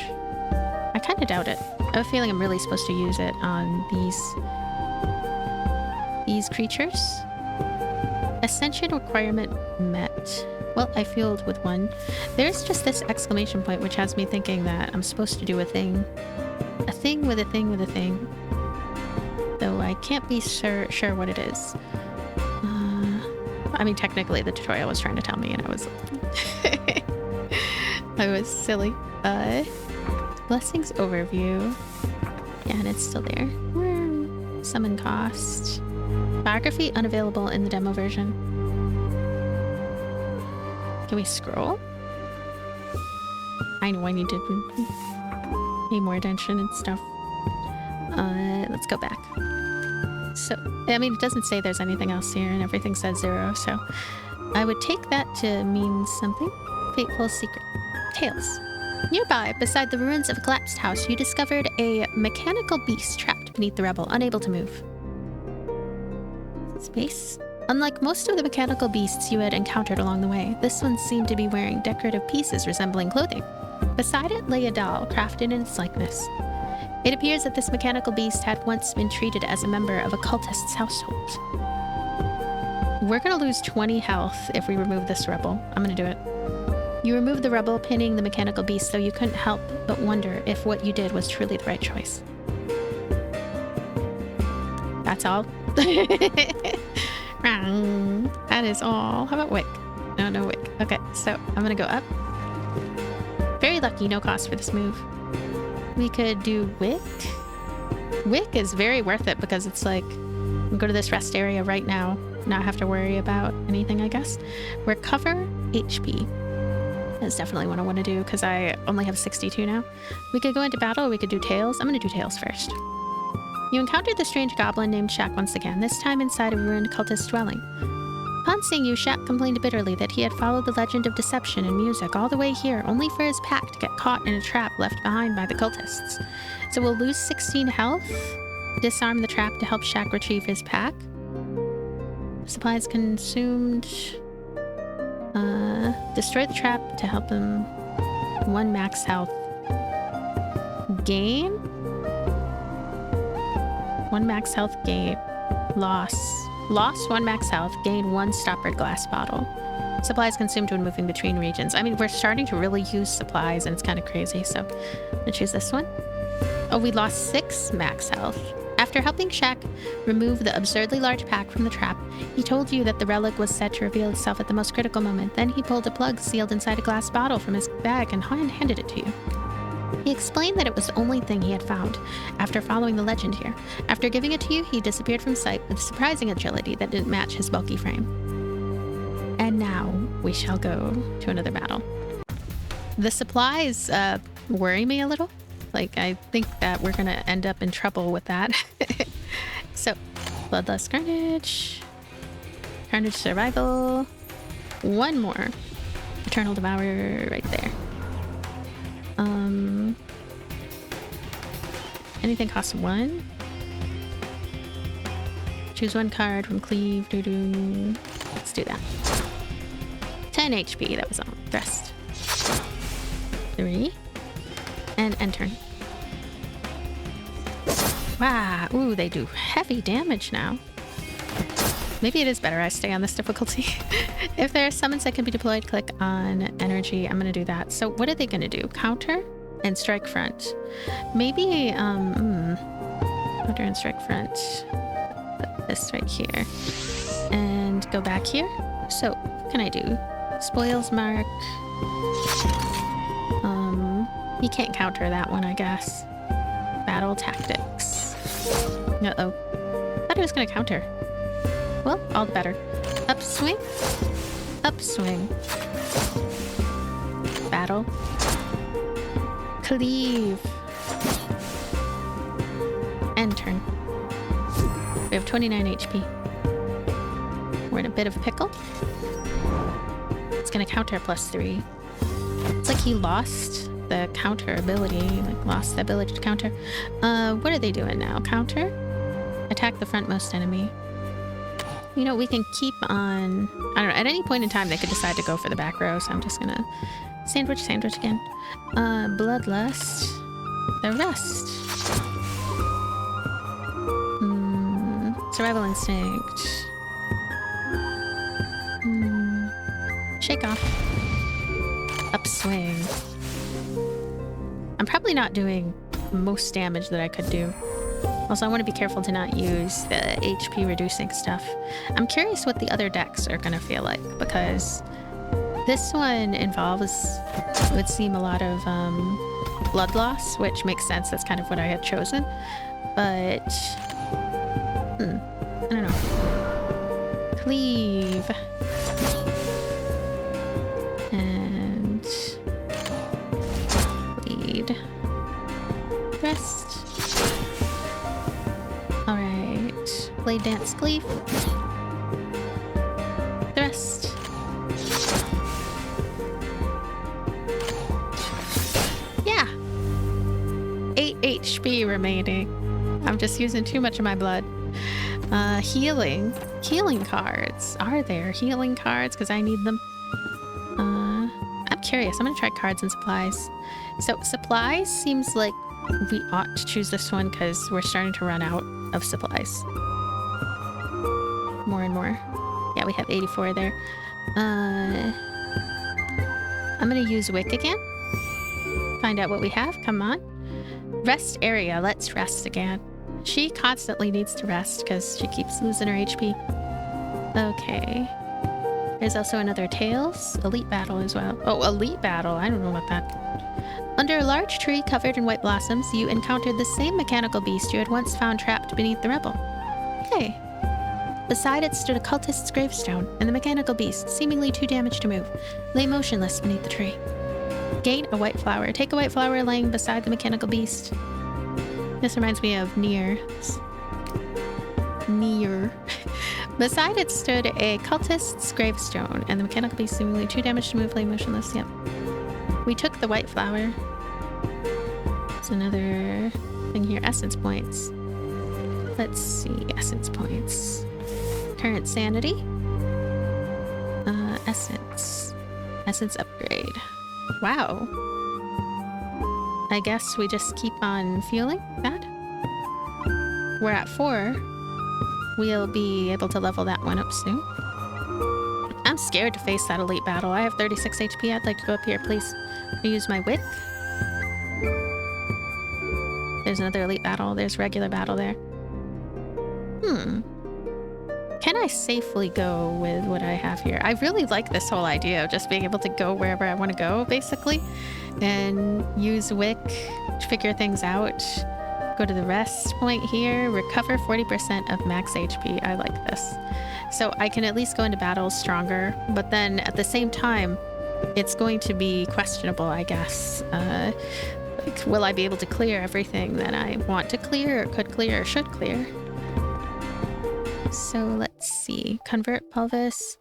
I kind of doubt it. I have a feeling I'm really supposed to use it on these creatures. Ascension requirement met. Well, I fueled with 1. There's just this exclamation point which has me thinking that I'm supposed to do a thing. A thing with a thing with a thing. Though I can't be sure what it is. I mean, technically the tutorial was trying to tell me and I was... I was silly. Blessings overview. Yeah, and it's still there. Summon cost. Biography unavailable in the demo version. Can we scroll? I know I need to pay more attention and stuff. Let's go back. So, I mean, it doesn't say there's anything else here and everything says 0, so I would take that to mean something. Fateful secret. Tales. Nearby, beside the ruins of a collapsed house, you discovered a mechanical beast trapped beneath the rubble, unable to move. Space. Unlike most of the mechanical beasts you had encountered along the way, this one seemed to be wearing decorative pieces resembling clothing. Beside it lay a doll, crafted in its likeness. It appears that this mechanical beast had once been treated as a member of a cultist's household. We're gonna lose 20 health if we remove this rubble. I'm gonna do it. You removed the rubble, pinning the mechanical beast, though you couldn't help but wonder if what you did was truly the right choice. That's all? That is all. How about Wick? No Wick. Okay, so I'm gonna go up. Very lucky, no cost for this move. We could do Wick. Wick is very worth it because it's like, we'll go to this rest area right now, not have to worry about anything, I guess. Recover HP. That's definitely what I want to do because I only have 62 now. We could go into battle or we could do Tails. I'm going to do Tails first. You encountered the strange goblin named Shaq once again, this time inside a ruined cultist dwelling. Upon seeing you, Shaq complained bitterly that he had followed the legend of deception and music all the way here, only for his pack to get caught in a trap left behind by the cultists. So we'll lose 16 health, disarm the trap to help Shaq retrieve his pack. Supplies consumed. Destroy the trap to help him. 1 max health. Gain? 1 max health gain. Loss. Loss 1 max health. Gain 1 stoppered glass bottle. Supplies consumed when moving between regions. I mean, we're starting to really use supplies and it's kind of crazy, so I'm gonna choose this one. Oh, we lost 6 max health. After helping Shaq remove the absurdly large pack from the trap, he told you that the relic was set to reveal itself at the most critical moment. Then he pulled a plug sealed inside a glass bottle from his bag and handed it to you. He explained that it was the only thing he had found after following the legend here. After giving it to you, he disappeared from sight with surprising agility that didn't match his bulky frame. And now we shall go to another battle. The supplies worry me a little. Like, I think that we're gonna end up in trouble with that. So, Bloodlust Carnage. Carnage Survival. 1 more. Eternal Devourer right there. Anything costs 1. Choose 1 card from Cleave. Let's do that. 10 HP, that was all. Rest. 3. And end turn. Wow, ooh, they do heavy damage now. Maybe it is better I stay on this difficulty. If there are summons that can be deployed, click on energy. I'm gonna do that. So what are they gonna do? Counter and strike front. Maybe, counter and strike front. Put this right here. And go back here. So, what can I do? Spoils mark. He can't counter that one, I guess. Battle tactics. Uh-oh. Thought he was gonna counter. Well, all the better. Upswing. Upswing. Battle. Cleave. End turn. We have 29 HP. We're in a bit of pickle. It's gonna counter +3. It's like he lost the counter ability, like lost the ability to counter. What are they doing now? Counter? Attack the frontmost enemy. You know, we can keep on... I don't know, at any point in time they could decide to go for the back row, so I'm just gonna sandwich again. Bloodlust. The rest. Survival instinct. Shake off. Upswing. I'm probably not doing most damage that I could do. Also, I want to be careful to not use the HP reducing stuff. I'm curious what the other decks are going to feel like, because this one involves, it would seem, a lot of blood loss, which makes sense. That's kind of what I had chosen. But, I don't know. Cleave. And bleed. Rest. Alright. Blade dance, cleave. Thrust. Yeah. 8 HP remaining. I'm just using too much of my blood. Healing. Healing cards. Are there healing cards? Because I need them. I'm curious. I'm going to try cards and supplies. So supplies seems like we ought to choose this one because we're starting to run out of supplies. More and more. Yeah, we have 84 there. I'm going to use Wick again. Find out what we have. Come on. Rest area. Let's rest again. She constantly needs to rest because she keeps losing her HP. Okay. There's also another Tails. Elite Battle as well. Oh, Elite Battle. I don't know about that. Under a large tree covered in white blossoms, you encountered the same mechanical beast you had once found trapped beneath the rubble. Hey. Beside it stood a cultist's gravestone, and the mechanical beast, seemingly too damaged to move, lay motionless beneath the tree. Gain a white flower. Take a white flower laying beside the mechanical beast. This reminds me of Nier. Beside it stood a cultist's gravestone, and the mechanical beast, seemingly too damaged to move, lay motionless. Yep. We took the white flower. There's another thing here. Essence points. Let's see. Essence points. Current sanity. Essence. Essence upgrade. Wow. I guess we just keep on fueling that. We're at 4. We'll be able to level that one up soon. I'm scared to face that elite battle. I have 36 HP. I'd like to go up here, please. I use my Wick. There's another elite battle. There's regular battle there. Can I safely go with what I have here? I really like this whole idea of just being able to go wherever I want to go, basically. And use Wick to figure things out. Go to the rest point here. Recover 40% of max HP. I like this. So I can at least go into battles stronger. But then at the same time, it's going to be questionable, I guess. Like, will I be able to clear everything that I want to clear, or could clear, or should clear? So let's see. Convert Pulvis.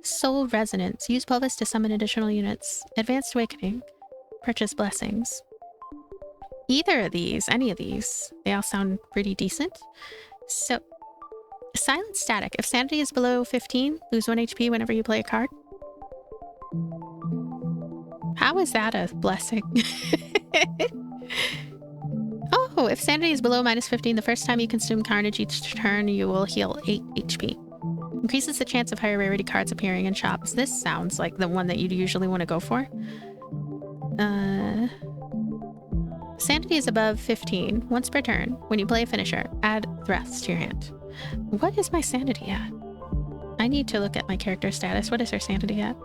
Soul Resonance. Use Pulvis to summon additional units. Advanced Awakening. Purchase Blessings. Either of these, any of these, they all sound pretty decent. So, Silent Static. If sanity is below 15, lose 1 HP whenever you play a card. How is that a blessing? Oh, if sanity is below -15, the first time you consume carnage each turn, you will heal 8 HP. Increases the chance of higher rarity cards appearing in shops. This sounds like the one that you'd usually want to go for. Sanity is above 15. Once per turn, when you play a finisher, add Thrust to your hand. What is my sanity at? I need to look at my character status. What is her sanity at?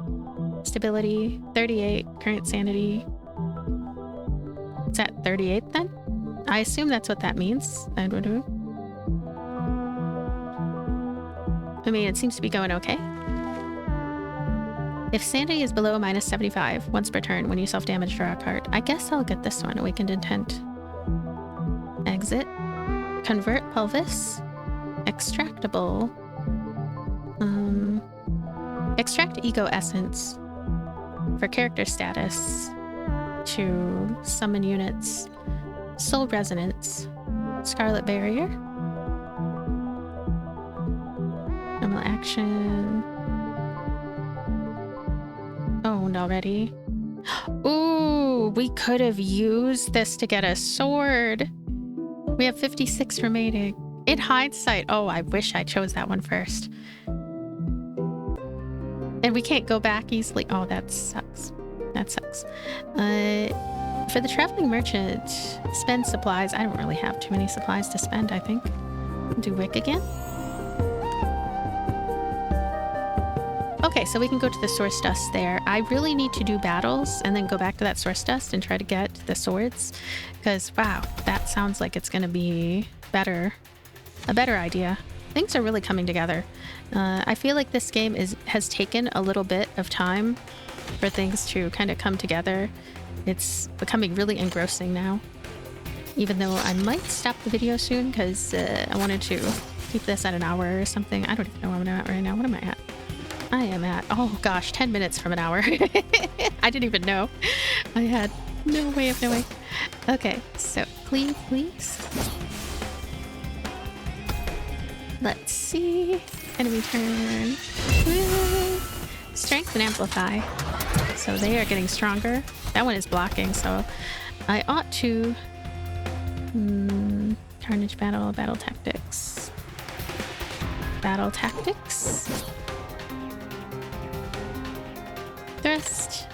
Stability, 38. Current sanity. It's at 38 then? I assume that's what that means. I mean, it seems to be going okay. If sanity is below -75 once per turn when you self-damage, draw a card. I guess I'll get this one, Awakened Intent. Exit. Convert Pelvis. Extractable. Extract Ego Essence for character status to summon units. Soul Resonance. Scarlet Barrier. Normal action. Owned already. Ooh, we could have used this to get a sword. We have 56 remaining. In hindsight, oh, I wish I chose that one first. And we can't go back easily. Oh, that sucks. That sucks. For the traveling merchant, spend supplies. I don't really have too many supplies to spend, I think. Do Wick again. Okay, so we can go to the source dust there. I really need to do battles and then go back to that source dust and try to get the swords. Because, wow, that sounds like it's going to be better. A better idea. Things are really coming together. I feel like this game has taken a little bit of time for things to kind of come together. It's becoming really engrossing now. Even though I might stop the video soon because I wanted to keep this at an hour or something. I don't even know where I'm at right now. What am I at? I am at, oh gosh, 10 minutes from an hour. I didn't even know. I had no way of knowing. Okay, so cleave, please. Let's see. Enemy turn. Woo. Strength and Amplify. So they are getting stronger. That one is blocking, so I ought to... Carnage Battle, Battle Tactics. Battle Tactics. Thrust.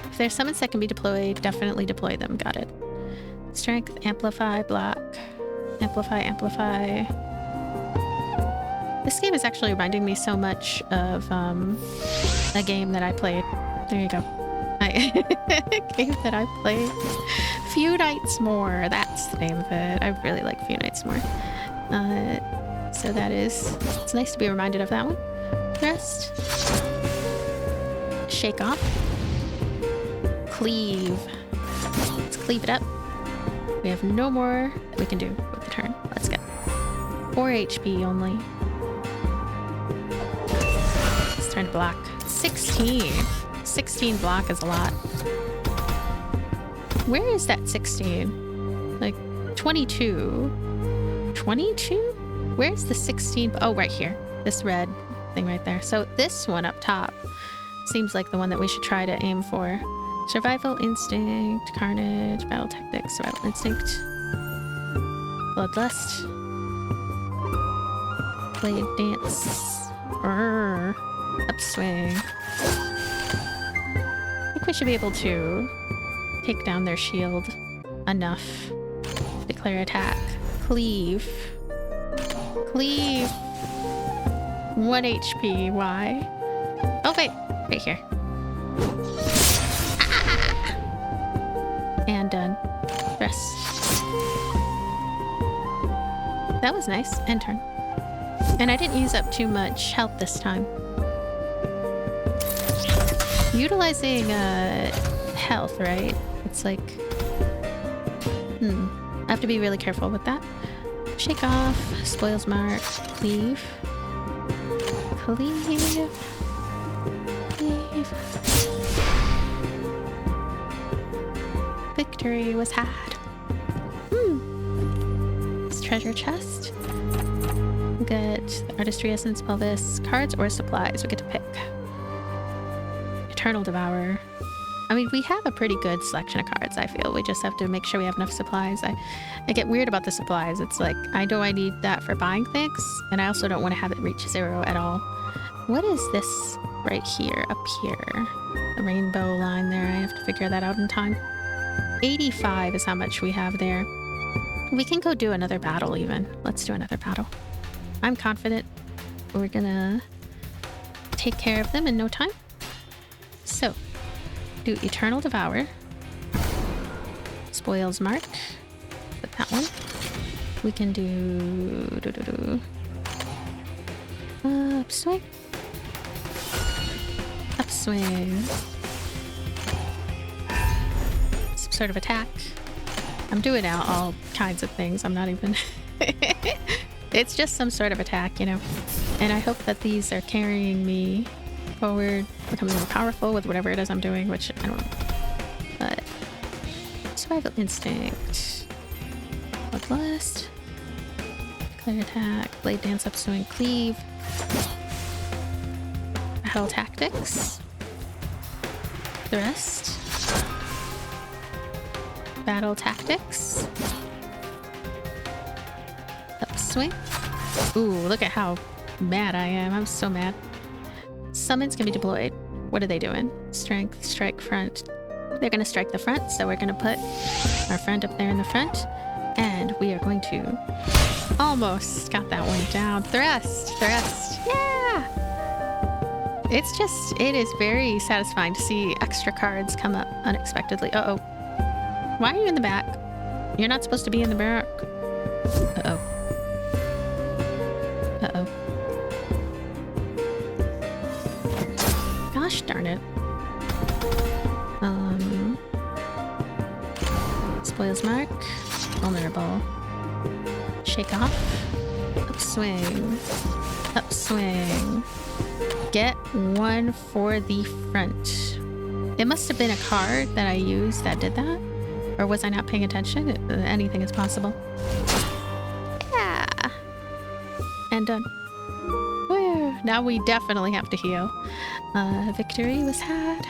If there's summons that can be deployed, definitely deploy them. Got it. Strength, Amplify, Block. Amplify, Amplify. This game is actually reminding me so much of a game that I played. There you go. A game that I played. Few Nights More. That's the name of it. I really like Few Nights More. So that is... It's nice to be reminded of that one. Rest. Shake off. Cleave. Let's cleave it up. We have no more that we can do with the turn. Let's go. 4 HP only. It's turn to block. 16. 16 block is a lot. Where is that 16? Like 22. 22? Where's the 16? Oh, right here. This red thing right there. So this one up top seems like the one that we should try to aim for. Survival Instinct, Carnage, Battle Tactics, Survival Instinct, Bloodlust, Blade Dance, Upswing. I think we should be able to take down their shield enough. Declare attack. Cleave. Cleave. 1 HP. Why? Oh, wait. Right here. And done. Rest. That was nice. End turn. And I didn't use up too much health this time. Utilizing health, right? It's like... I have to be really careful with that. Shake off. Spoils Mark. Cleave. Cleave. Cleave. Victory was had. It's treasure chest. We get the Artistry Essence, Pelvis, cards or supplies. We get to pick. Eternal Devourer. I mean, we have a pretty good selection of cards, I feel. We just have to make sure we have enough supplies. I get weird about the supplies. It's like, I know I need that for buying things, and I also don't want to have it reach 0 at all. What is this right here, up here? The rainbow line there. I have to figure that out in time. 85 is how much we have there. We can go do another battle even. Let's do another battle. I'm confident we're gonna take care of them in no time. So, do Eternal Devour. Spoils Mark. Put that one. We can do... Upswing. Upswing. Some sort of attack. I'm doing out all kinds of things. I'm not even... It's just some sort of attack, you know. And I hope that these are carrying me forward, becoming more powerful with whatever it is I'm doing, which I don't know. But... Survival instinct. Bloodlust. Clear attack. Blade dance, upswing, cleave. Battle tactics. Thrust. Battle tactics. Upswing. Ooh, look at how mad I am. I'm so mad. Summons can be deployed. What are they doing? Strength, strike, front. They're going to strike the front, so we're going to put our friend up there in the front. And we are going to... Almost got that one down. Thrust! Thrust! Yeah! It's just... It is very satisfying to see extra cards come up unexpectedly. Uh-oh. Why are you in the back? You're not supposed to be in the back. Uh-oh. Uh-oh. Gosh darn it. Spoils mark. Vulnerable. Shake off. Upswing. Upswing. Get one for the front. It must have been a card that I used that did that. Or was I not paying attention? Anything is possible. Yeah. And done. Woo. Now we definitely have to heal. Victory was had.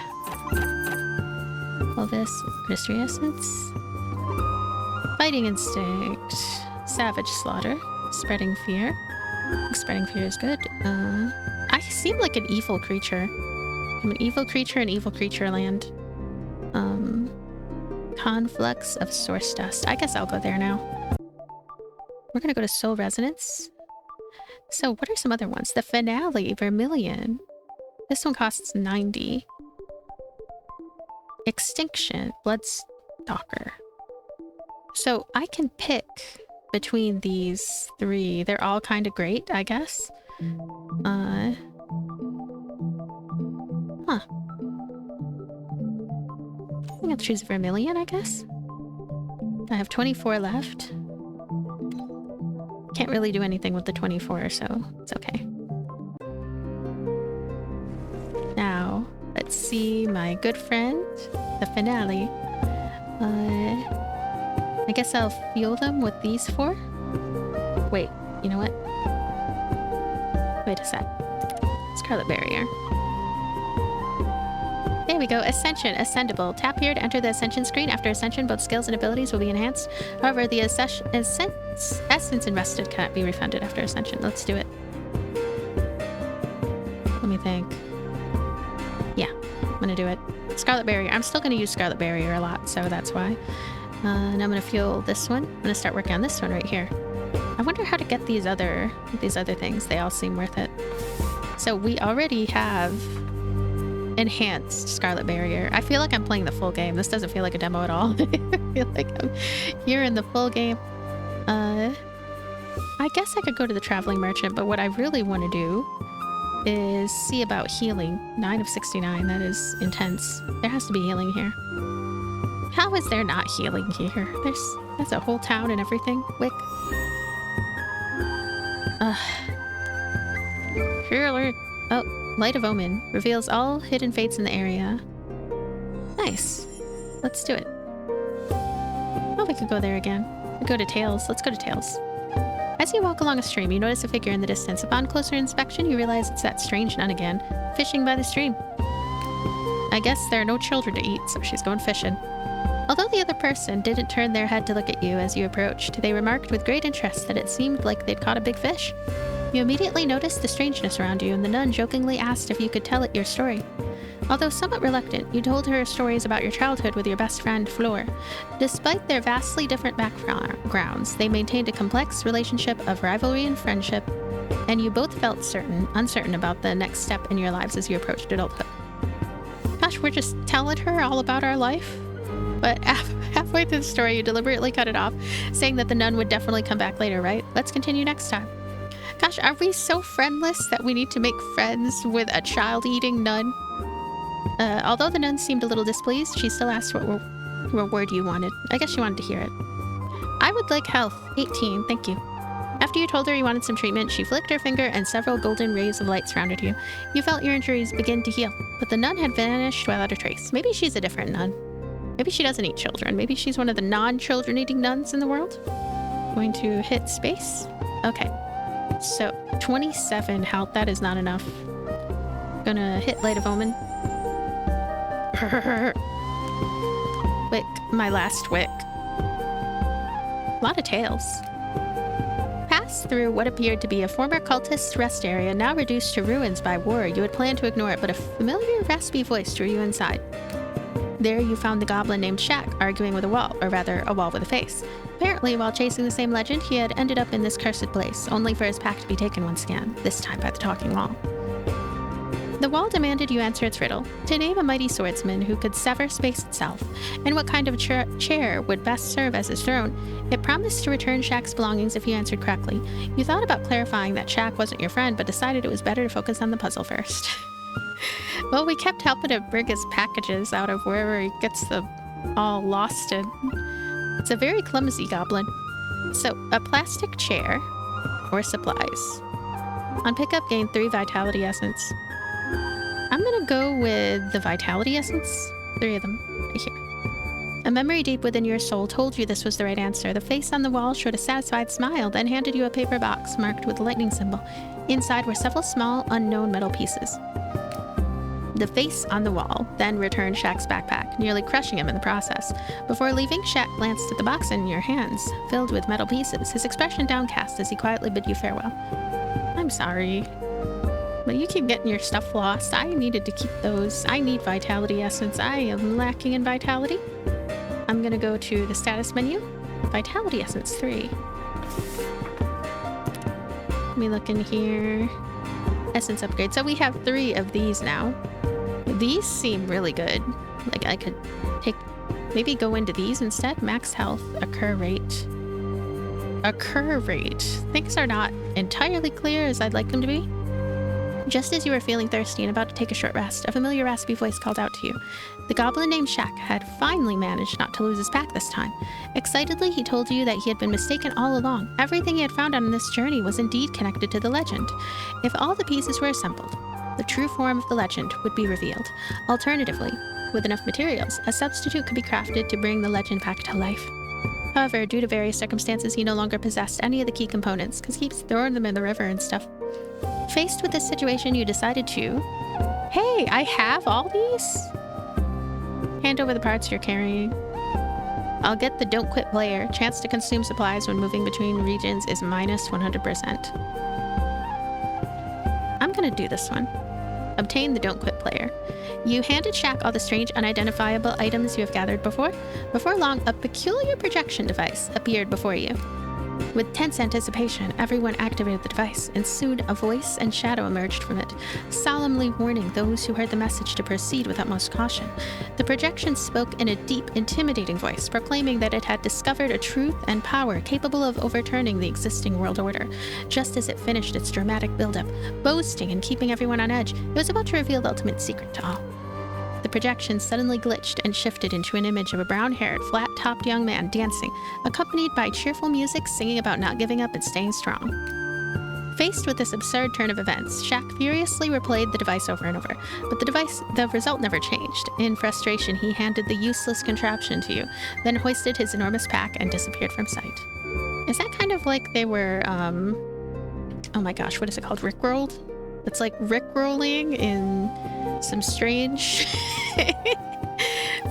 All this. Mystery essence. Fighting instinct. Savage slaughter. Spreading fear. Spreading fear is good. I seem like an evil creature. I'm an evil creature in evil creature land. Conflux of source dust. I guess I'll go there now. We're gonna go to Soul Resonance. So what are some other ones? The Finale, Vermilion. This one costs 90. Extinction, Bloodstalker. So I can pick between these three. They're all kind of great, I guess. Huh. I'm gonna choose Vermilion, I guess. I have 24 left. Can't really do anything with the 24, so it's okay. Now, let's see my good friend, the Finale. I guess I'll fuel them with these four. Wait, you know what? Wait a sec. Scarlet Barrier. There we go. Ascension. Ascendable. Tap here to enter the Ascension screen. After Ascension, both skills and abilities will be enhanced. However, the essence invested cannot be refunded after Ascension. Let's do it. Let me think. Yeah, I'm gonna do it. Scarlet Barrier. I'm still gonna use Scarlet Barrier a lot, so that's why. And I'm gonna fuel this one. I'm gonna start working on this one right here. I wonder how to get these other things. They all seem worth it. So we already have enhanced Scarlet Barrier. I feel like I'm playing the full game. This doesn't feel like a demo at all. I feel like I'm here in the full game. I guess I could go to the Traveling Merchant, but what I really want to do is see about healing. 9 of 69. That is intense. There has to be healing here. How is there not healing here? There's a whole town and everything. Wick. Healer. Oh, Light of Omen. Reveals all hidden fates in the area. Nice. Let's do it. Oh, we could go there again. We go to Tails. Let's go to Tails. As you walk along a stream, you notice a figure in the distance. Upon closer inspection, you realize it's that strange nun again, fishing by the stream. I guess there are no children to eat, so she's going fishing. Although the other person didn't turn their head to look at you as you approached, they remarked with great interest that it seemed like they'd caught a big fish. You immediately noticed the strangeness around you, and the nun jokingly asked if you could tell it your story. Although somewhat reluctant, you told her stories about your childhood with your best friend, Floor. Despite their vastly different backgrounds, they maintained a complex relationship of rivalry and friendship, and you both felt uncertain about the next step in your lives as you approached adulthood. Gosh, we're just telling her all about our life? But halfway through the story, you deliberately cut it off, saying that the nun would definitely come back later, right? Let's continue next time. Gosh, are we so friendless that we need to make friends with a child-eating nun? Although the nun seemed a little displeased, she still asked what reward you wanted. I guess she wanted to hear it. I would like health. 18, thank you. After you told her you wanted some treatment, she flicked her finger and several golden rays of light surrounded you. You felt your injuries begin to heal, but the nun had vanished without a trace. Maybe she's a different nun. Maybe she doesn't eat children. Maybe she's one of the non-children eating nuns in the world. Going to hit space. Okay. So, 27 health. That is not enough. Gonna hit Light of Omen. Wick. My last wick. A lot of tails. Pass through what appeared to be a former cultist's rest area, now reduced to ruins by war. You had planned to ignore it, but a familiar raspy voice drew you inside. There you found the goblin named Shaq arguing with a wall, or rather, a wall with a face. Apparently, while chasing the same legend, he had ended up in this cursed place, only for his pack to be taken once again, this time by the talking wall. The wall demanded you answer its riddle, to name a mighty swordsman who could sever space itself, and what kind of chair would best serve as his throne. It promised to return Shaq's belongings if you answered correctly. You thought about clarifying that Shaq wasn't your friend, but decided it was better to focus on the puzzle first. Well, we kept helping to bring his packages out of wherever he gets them all lost in. It's a very clumsy goblin. So, a plastic chair, or supplies. On pickup, gain 3 vitality essence. I'm gonna go with the vitality essence. 3 of them, right here. A memory deep within your soul told you this was the right answer. The face on the wall showed a satisfied smile, then handed you a paper box marked with a lightning symbol. Inside were several small, unknown metal pieces. The face on the wall then returned Shaq's backpack, nearly crushing him in the process. Before leaving, Shaq glanced at the box in your hands, filled with metal pieces, his expression downcast as he quietly bid you farewell. I'm sorry, but you keep getting your stuff lost. I needed to keep those. I need vitality essence. I am lacking in vitality. I'm gonna go to the status menu. Vitality essence 3. Let me look in here. Essence upgrade. So we have 3 of these now. These seem really good. Like I could maybe go into these instead. Max health, occur rate. Occur rate. Things are not entirely clear as I'd like them to be. Just as you were feeling thirsty and about to take a short rest, a familiar raspy voice called out to you. The goblin named Shaq had finally managed not to lose his pack this time. Excitedly, he told you that he had been mistaken all along. Everything he had found on this journey was indeed connected to the legend. If all the pieces were assembled, the true form of the legend would be revealed. Alternatively, with enough materials, a substitute could be crafted to bring the legend back to life. However, due to various circumstances, he no longer possessed any of the key components, because he keeps throwing them in the river and stuff. Faced with this situation, you decided to... Hey, I have all these? Hand over the parts you're carrying. I'll get the Don't Quit player. Chance to consume supplies when moving between regions is minus 100%. I'm gonna do this one. Obtain the Don't Quit player. You handed Shaq all the strange, unidentifiable items you have gathered before. Before long, a peculiar projection device appeared before you. With tense anticipation, everyone activated the device, and soon a voice and shadow emerged from it, solemnly warning those who heard the message to proceed with utmost caution. The projection spoke in a deep, intimidating voice, proclaiming that it had discovered a truth and power capable of overturning the existing world order. Just as it finished its dramatic buildup, boasting and keeping everyone on edge, it was about to reveal the ultimate secret to all. The projection suddenly glitched and shifted into an image of a brown-haired, flat-topped young man dancing, accompanied by cheerful music singing about not giving up and staying strong. Faced with this absurd turn of events, Shaq furiously replayed the device over and over, but the result never changed. In frustration, he handed the useless contraption to you, then hoisted his enormous pack and disappeared from sight. Is that kind of like they were, oh my gosh, what is it called? Rickrolled? It's like Rickrolling in some strange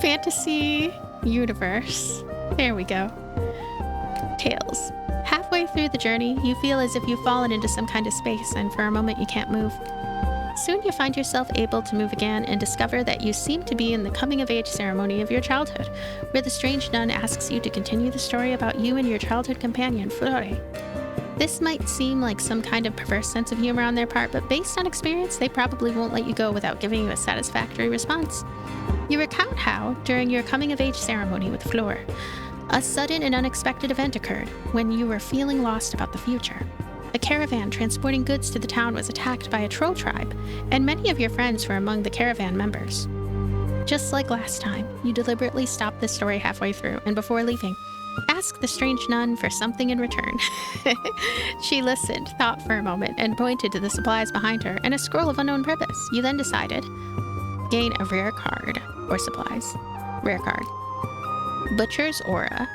fantasy universe. There we go. Tails. Halfway through the journey, you feel as if you've fallen into some kind of space, and for a moment you can't move. Soon you find yourself able to move again and discover that you seem to be in the coming-of-age ceremony of your childhood, where the strange nun asks you to continue the story about you and your childhood companion, Flore. This might seem like some kind of perverse sense of humor on their part, but based on experience, they probably won't let you go without giving you a satisfactory response. You recount how, during your coming-of-age ceremony with Flore, a sudden and unexpected event occurred when you were feeling lost about the future. A caravan transporting goods to the town was attacked by a troll tribe, and many of your friends were among the caravan members. Just like last time, you deliberately stopped the story halfway through, and before leaving, asked the strange nun for something in return. She listened, thought for a moment, and pointed to the supplies behind her and a scroll of unknown purpose. You then decided, gain a rare card, or supplies. Rare card. Butcher's Aura.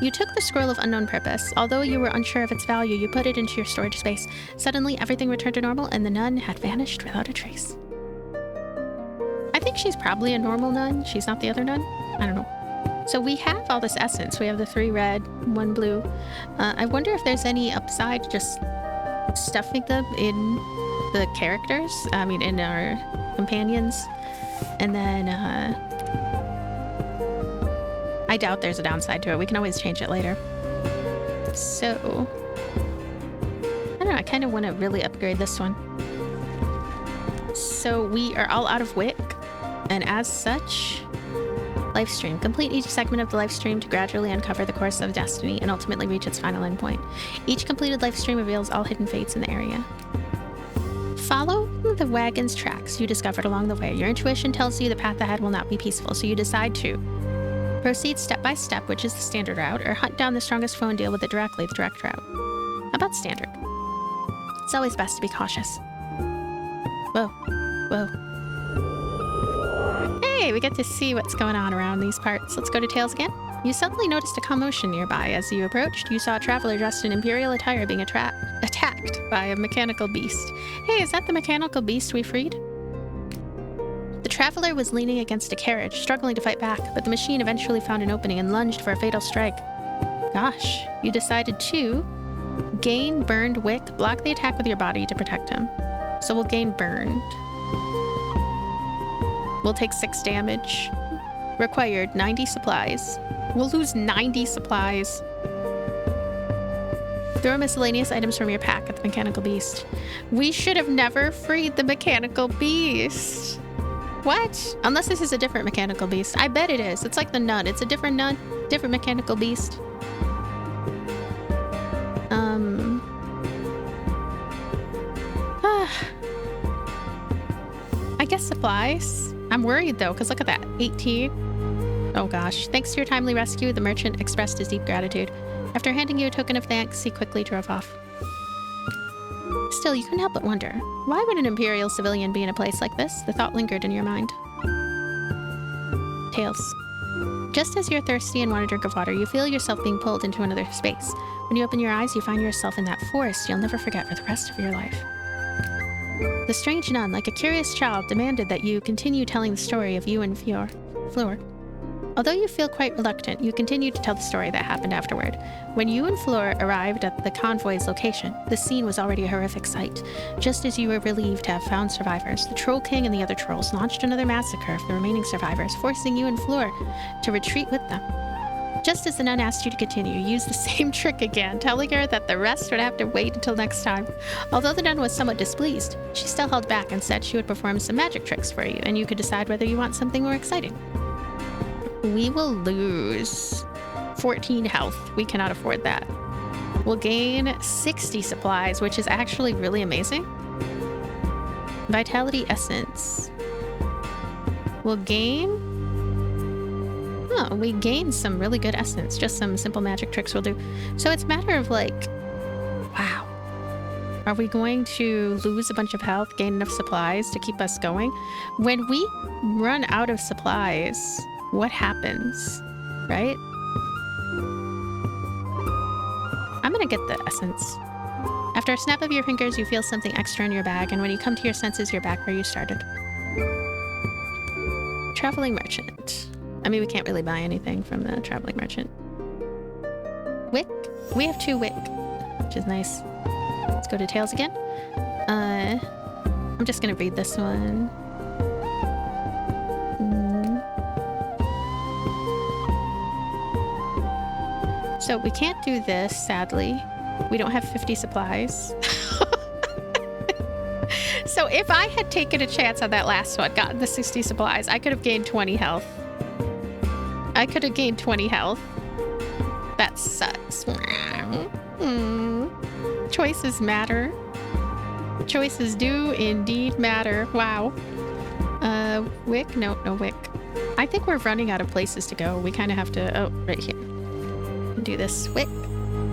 You took the scroll of unknown purpose. Although you were unsure of its value, you put it into your storage space. Suddenly, everything returned to normal, and the nun had vanished without a trace. I think she's probably a normal nun. She's not the other nun. I don't know. So we have all this essence. We have the 3 red, 1 blue. I wonder if there's any upside to just stuffing them in the characters. I mean, in our companions. And then, I doubt there's a downside to it. We can always change it later. So, I don't know. I kind of want to really upgrade this one. So we are all out of wick. And as such, life stream. Complete each segment of the life stream to gradually uncover the course of destiny and ultimately reach its final endpoint. Each completed life stream reveals all hidden fates in the area. Follow the wagon's tracks you discovered along the way. Your intuition tells you the path ahead will not be peaceful, so you decide to proceed step by step, which is the standard route, or hunt down the strongest foe and deal with it directly, the direct route. How about standard? It's always best to be cautious. Whoa. Whoa. Hey, we get to see what's going on around these parts. Let's go to Tails again. You suddenly noticed a commotion nearby. As you approached, you saw a traveler dressed in imperial attire being attacked by a mechanical beast. Hey, is that the mechanical beast we freed? The traveler was leaning against a carriage, struggling to fight back, but the machine eventually found an opening and lunged for a fatal strike. Gosh, you decided to gain burned wick, block the attack with your body to protect him. So we'll gain burned. We'll take 6 damage. Required 90 supplies. We'll lose 90 supplies. Throw miscellaneous items from your pack at the mechanical beast. We should have never freed the mechanical beast. What? Unless this is a different mechanical beast. I bet it is. It's like the nun. It's a different nun, different mechanical beast. I guess supplies. I'm worried though, because look at that. 18. Oh gosh. Thanks to your timely rescue, the merchant expressed his deep gratitude. After handing you a token of thanks, he quickly drove off. Still, you couldn't help but wonder, why would an Imperial civilian be in a place like this? The thought lingered in your mind. Tails. Just as you're thirsty and want a drink of water, you feel yourself being pulled into another space. When you open your eyes, you find yourself in that forest you'll never forget for the rest of your life. The strange nun, like a curious child, demanded that you continue telling the story of you and Fleur. Although you feel quite reluctant, you continue to tell the story that happened afterward. When you and Fleur arrived at the convoy's location, the scene was already a horrific sight. Just as you were relieved to have found survivors, the Troll King and the other trolls launched another massacre of the remaining survivors, forcing you and Fleur to retreat with them. Just as the nun asked you to continue, you used the same trick again, telling her that the rest would have to wait until next time. Although the nun was somewhat displeased, she still held back and said she would perform some magic tricks for you, and you could decide whether you want something more exciting. We will lose 14 health. We cannot afford that. We'll gain 60 supplies, which is actually really amazing. Vitality Essence. We'll gain... Oh, we gain some really good essence. Just some simple magic tricks will do. So it's a matter of like... Wow. Are we going to lose a bunch of health, gain enough supplies to keep us going? When we run out of supplies... What happens, right? I'm gonna get the essence. After a snap of your fingers, you feel something extra in your bag, and when you come to your senses, you're back where you started. Traveling merchant. I mean, we can't really buy anything from the traveling merchant. Wick? We have 2 wick, which is nice. Let's go to Tails again. I'm just gonna read this one. So we can't do this, sadly. We don't have 50 supplies. So if I had taken a chance on that last one, gotten the 60 supplies, I could have gained 20 health. I could have gained 20 health. That sucks. Trying Choices matter. Choices do indeed matter. Wow. Wick? No wick. I think we're running out of places to go. We kind of have to... Oh, right here. Do this. Wick.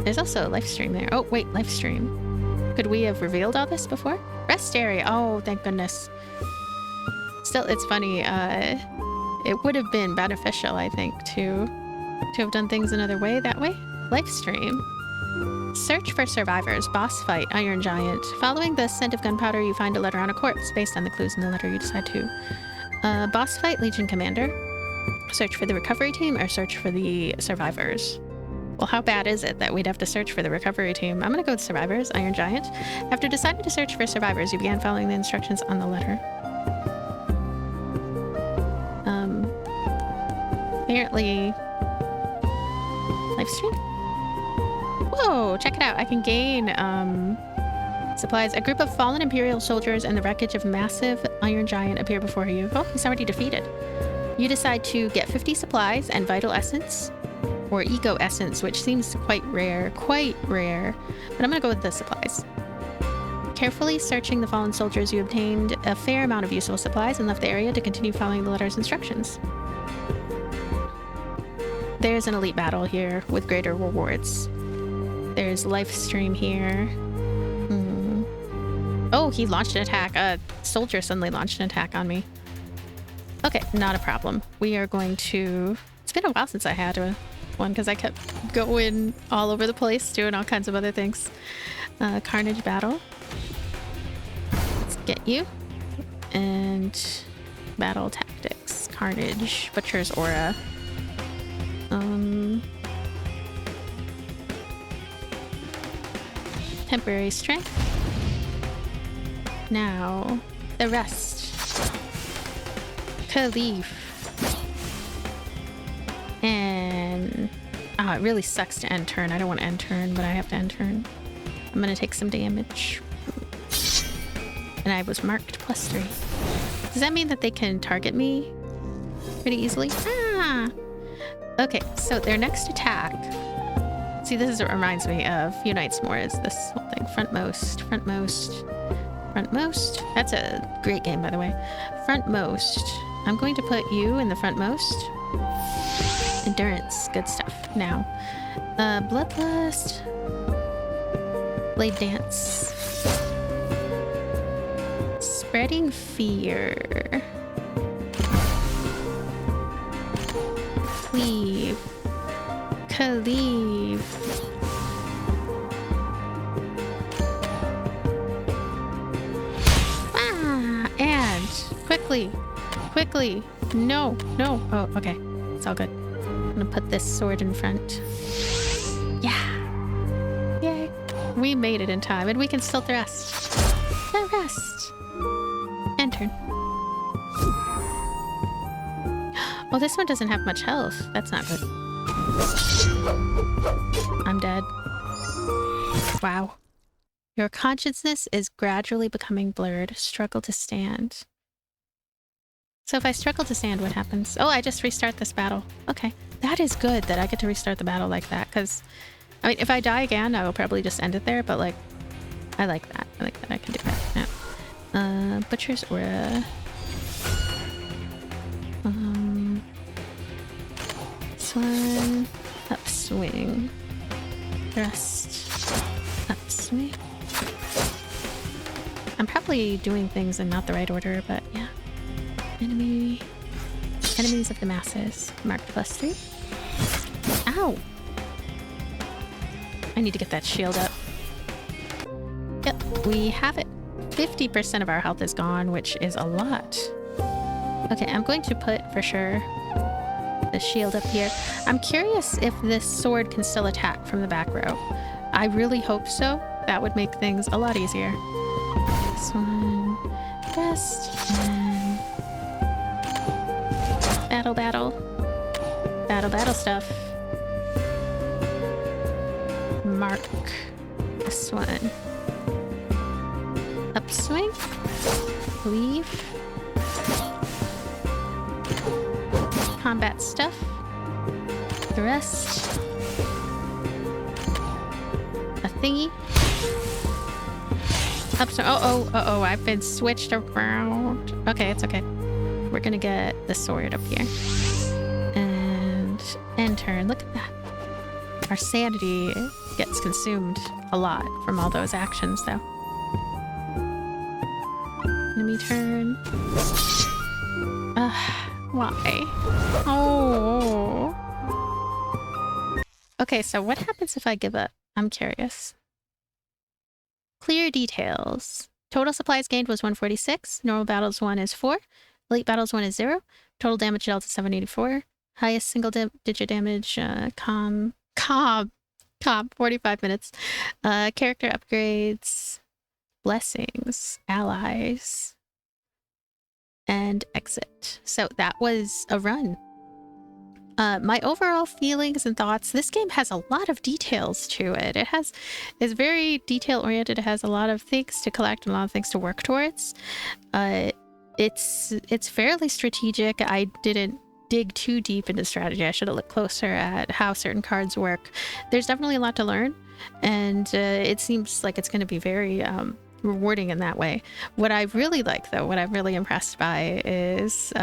There's also a live stream there. Oh, wait, live stream. Could we have revealed all this before? Rest area. Oh, thank goodness. Still, it's funny. It would have been beneficial, I think, to have done things another way. That way. Live stream. Search for survivors. Boss fight. Iron Giant. Following the scent of gunpowder, you find a letter on a corpse. Based on the clues in the letter, you decide to. Boss fight. Legion Commander. Search for the recovery team or search for the survivors. Well, how bad is it that we'd have to search for the recovery team? I'm gonna go with survivors. Iron Giant. After deciding to search for survivors, you began following the instructions on the letter. Apparently... Live stream? Whoa, check it out. I can gain supplies. A group of fallen Imperial soldiers and the wreckage of massive Iron Giant appear before you. Oh, he's already defeated. You decide to get 50 supplies and Vital Essence, or Eco Essence, which seems quite rare. But I'm gonna go with the supplies. Carefully searching the fallen soldiers, you obtained a fair amount of useful supplies and left the area to continue following the letter's instructions. There's an elite battle here with greater rewards. There's live stream here. Oh, he launched an attack. A soldier suddenly launched an attack on me. Okay, not a problem. We are going to... It's been a while since I had one because I kept going all over the place, doing all kinds of other things. Carnage battle. Let's get you. And battle tactics. Carnage. Butcher's aura. Temporary strength. Now, the rest. Khalif. And... Oh, it really sucks to end turn. I don't want to end turn, but I have to end turn. I'm gonna take some damage. And I was marked +3. Does that mean that they can target me pretty easily? Ah! Okay, so their next attack... See, this is what reminds me of Unites More, is this whole thing. Frontmost. That's a great game, by the way. Frontmost. I'm going to put you in the frontmost. Endurance. Good stuff. Now, Bloodlust. Blade Dance. Spreading Fear. Cleave. Ah, and quickly. No. Oh, okay. It's all good. I'm gonna put this sword in front. Yeah. Yay. We made it in time, and we can still rest. End turn. Oh, this one doesn't have much health. That's not good. I'm dead. Wow. Your consciousness is gradually becoming blurred. Struggle to stand. So if I struggle to stand, what happens? Oh, I just restart this battle. Okay. That is good that I get to restart the battle like that, because, I mean, if I die again, I will probably just end it there, but, like, I like that. I like that I can do that. Yeah. Butcher's Aura. This one. Upswing. Rest. Upswing. I'm probably doing things in not the right order, but yeah. Enemies of the masses. Marked +3. Ow! I need to get that shield up. Yep, we have it. 50% of our health is gone, which is a lot. Okay, I'm going to put, for sure, the shield up here. I'm curious if this sword can still attack from the back row. I really hope so. That would make things a lot easier. This one. Rest. And... Battle stuff. Mark. This one. Upswing. Leave. Combat stuff. The rest. A thingy. Oh, I've been switched around. Okay, it's okay. We're gonna get the sword up here. And end turn. Look at that. Our sanity gets consumed a lot from all those actions, though. Enemy turn. Why? Oh. Okay, so what happens if I give up? I'm curious. Clear details. Total supplies gained was 146. Normal battles 1 is 4. Elite battles 1 is 0. Total damage dealt is 784. Highest single digit damage, calm, 45 minutes. Character upgrades, blessings, allies, and exit. So that was a run. My overall feelings and thoughts, this game has a lot of details to it. It's very detail oriented. It has a lot of things to collect and a lot of things to work towards. It's fairly strategic. I didn't dig too deep into strategy. I should have looked closer at how certain cards work. There's definitely a lot to learn, and it seems like it's going to be very rewarding in that way. What I really like, though, what I'm really impressed by is,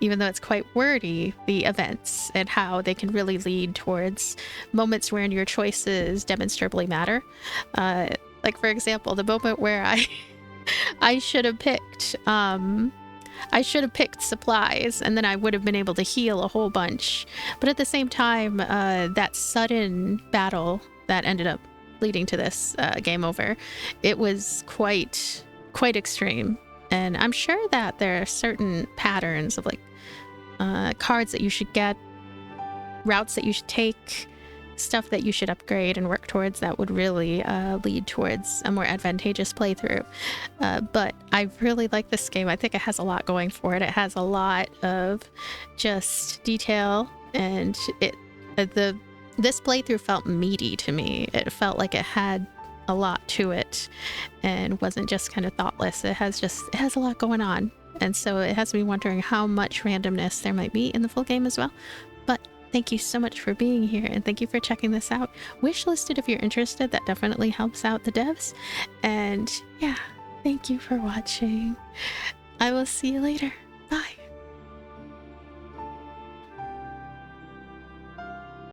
even though it's quite wordy, the events and how they can really lead towards moments wherein your choices demonstrably matter. Like, for example, the moment where I should have picked supplies, and then I would have been able to heal a whole bunch. But at the same time, that sudden battle that ended up leading to this game over, it was quite extreme. And I'm sure that there are certain patterns of like cards that you should get, routes that you should take, stuff that you should upgrade and work towards that would really lead towards a more advantageous playthrough. But I really like this game. I think it has a lot going for it. It has a lot of just detail, and this playthrough felt meaty to me. It felt like it had a lot to it and wasn't just kind of thoughtless. It has a lot going on. And so it has me wondering how much randomness there might be in the full game as well. But thank you so much for being here, and thank you for checking this out. Wishlisted if you're interested. That definitely helps out the devs. And yeah, thank you for watching. I will see you later. Bye.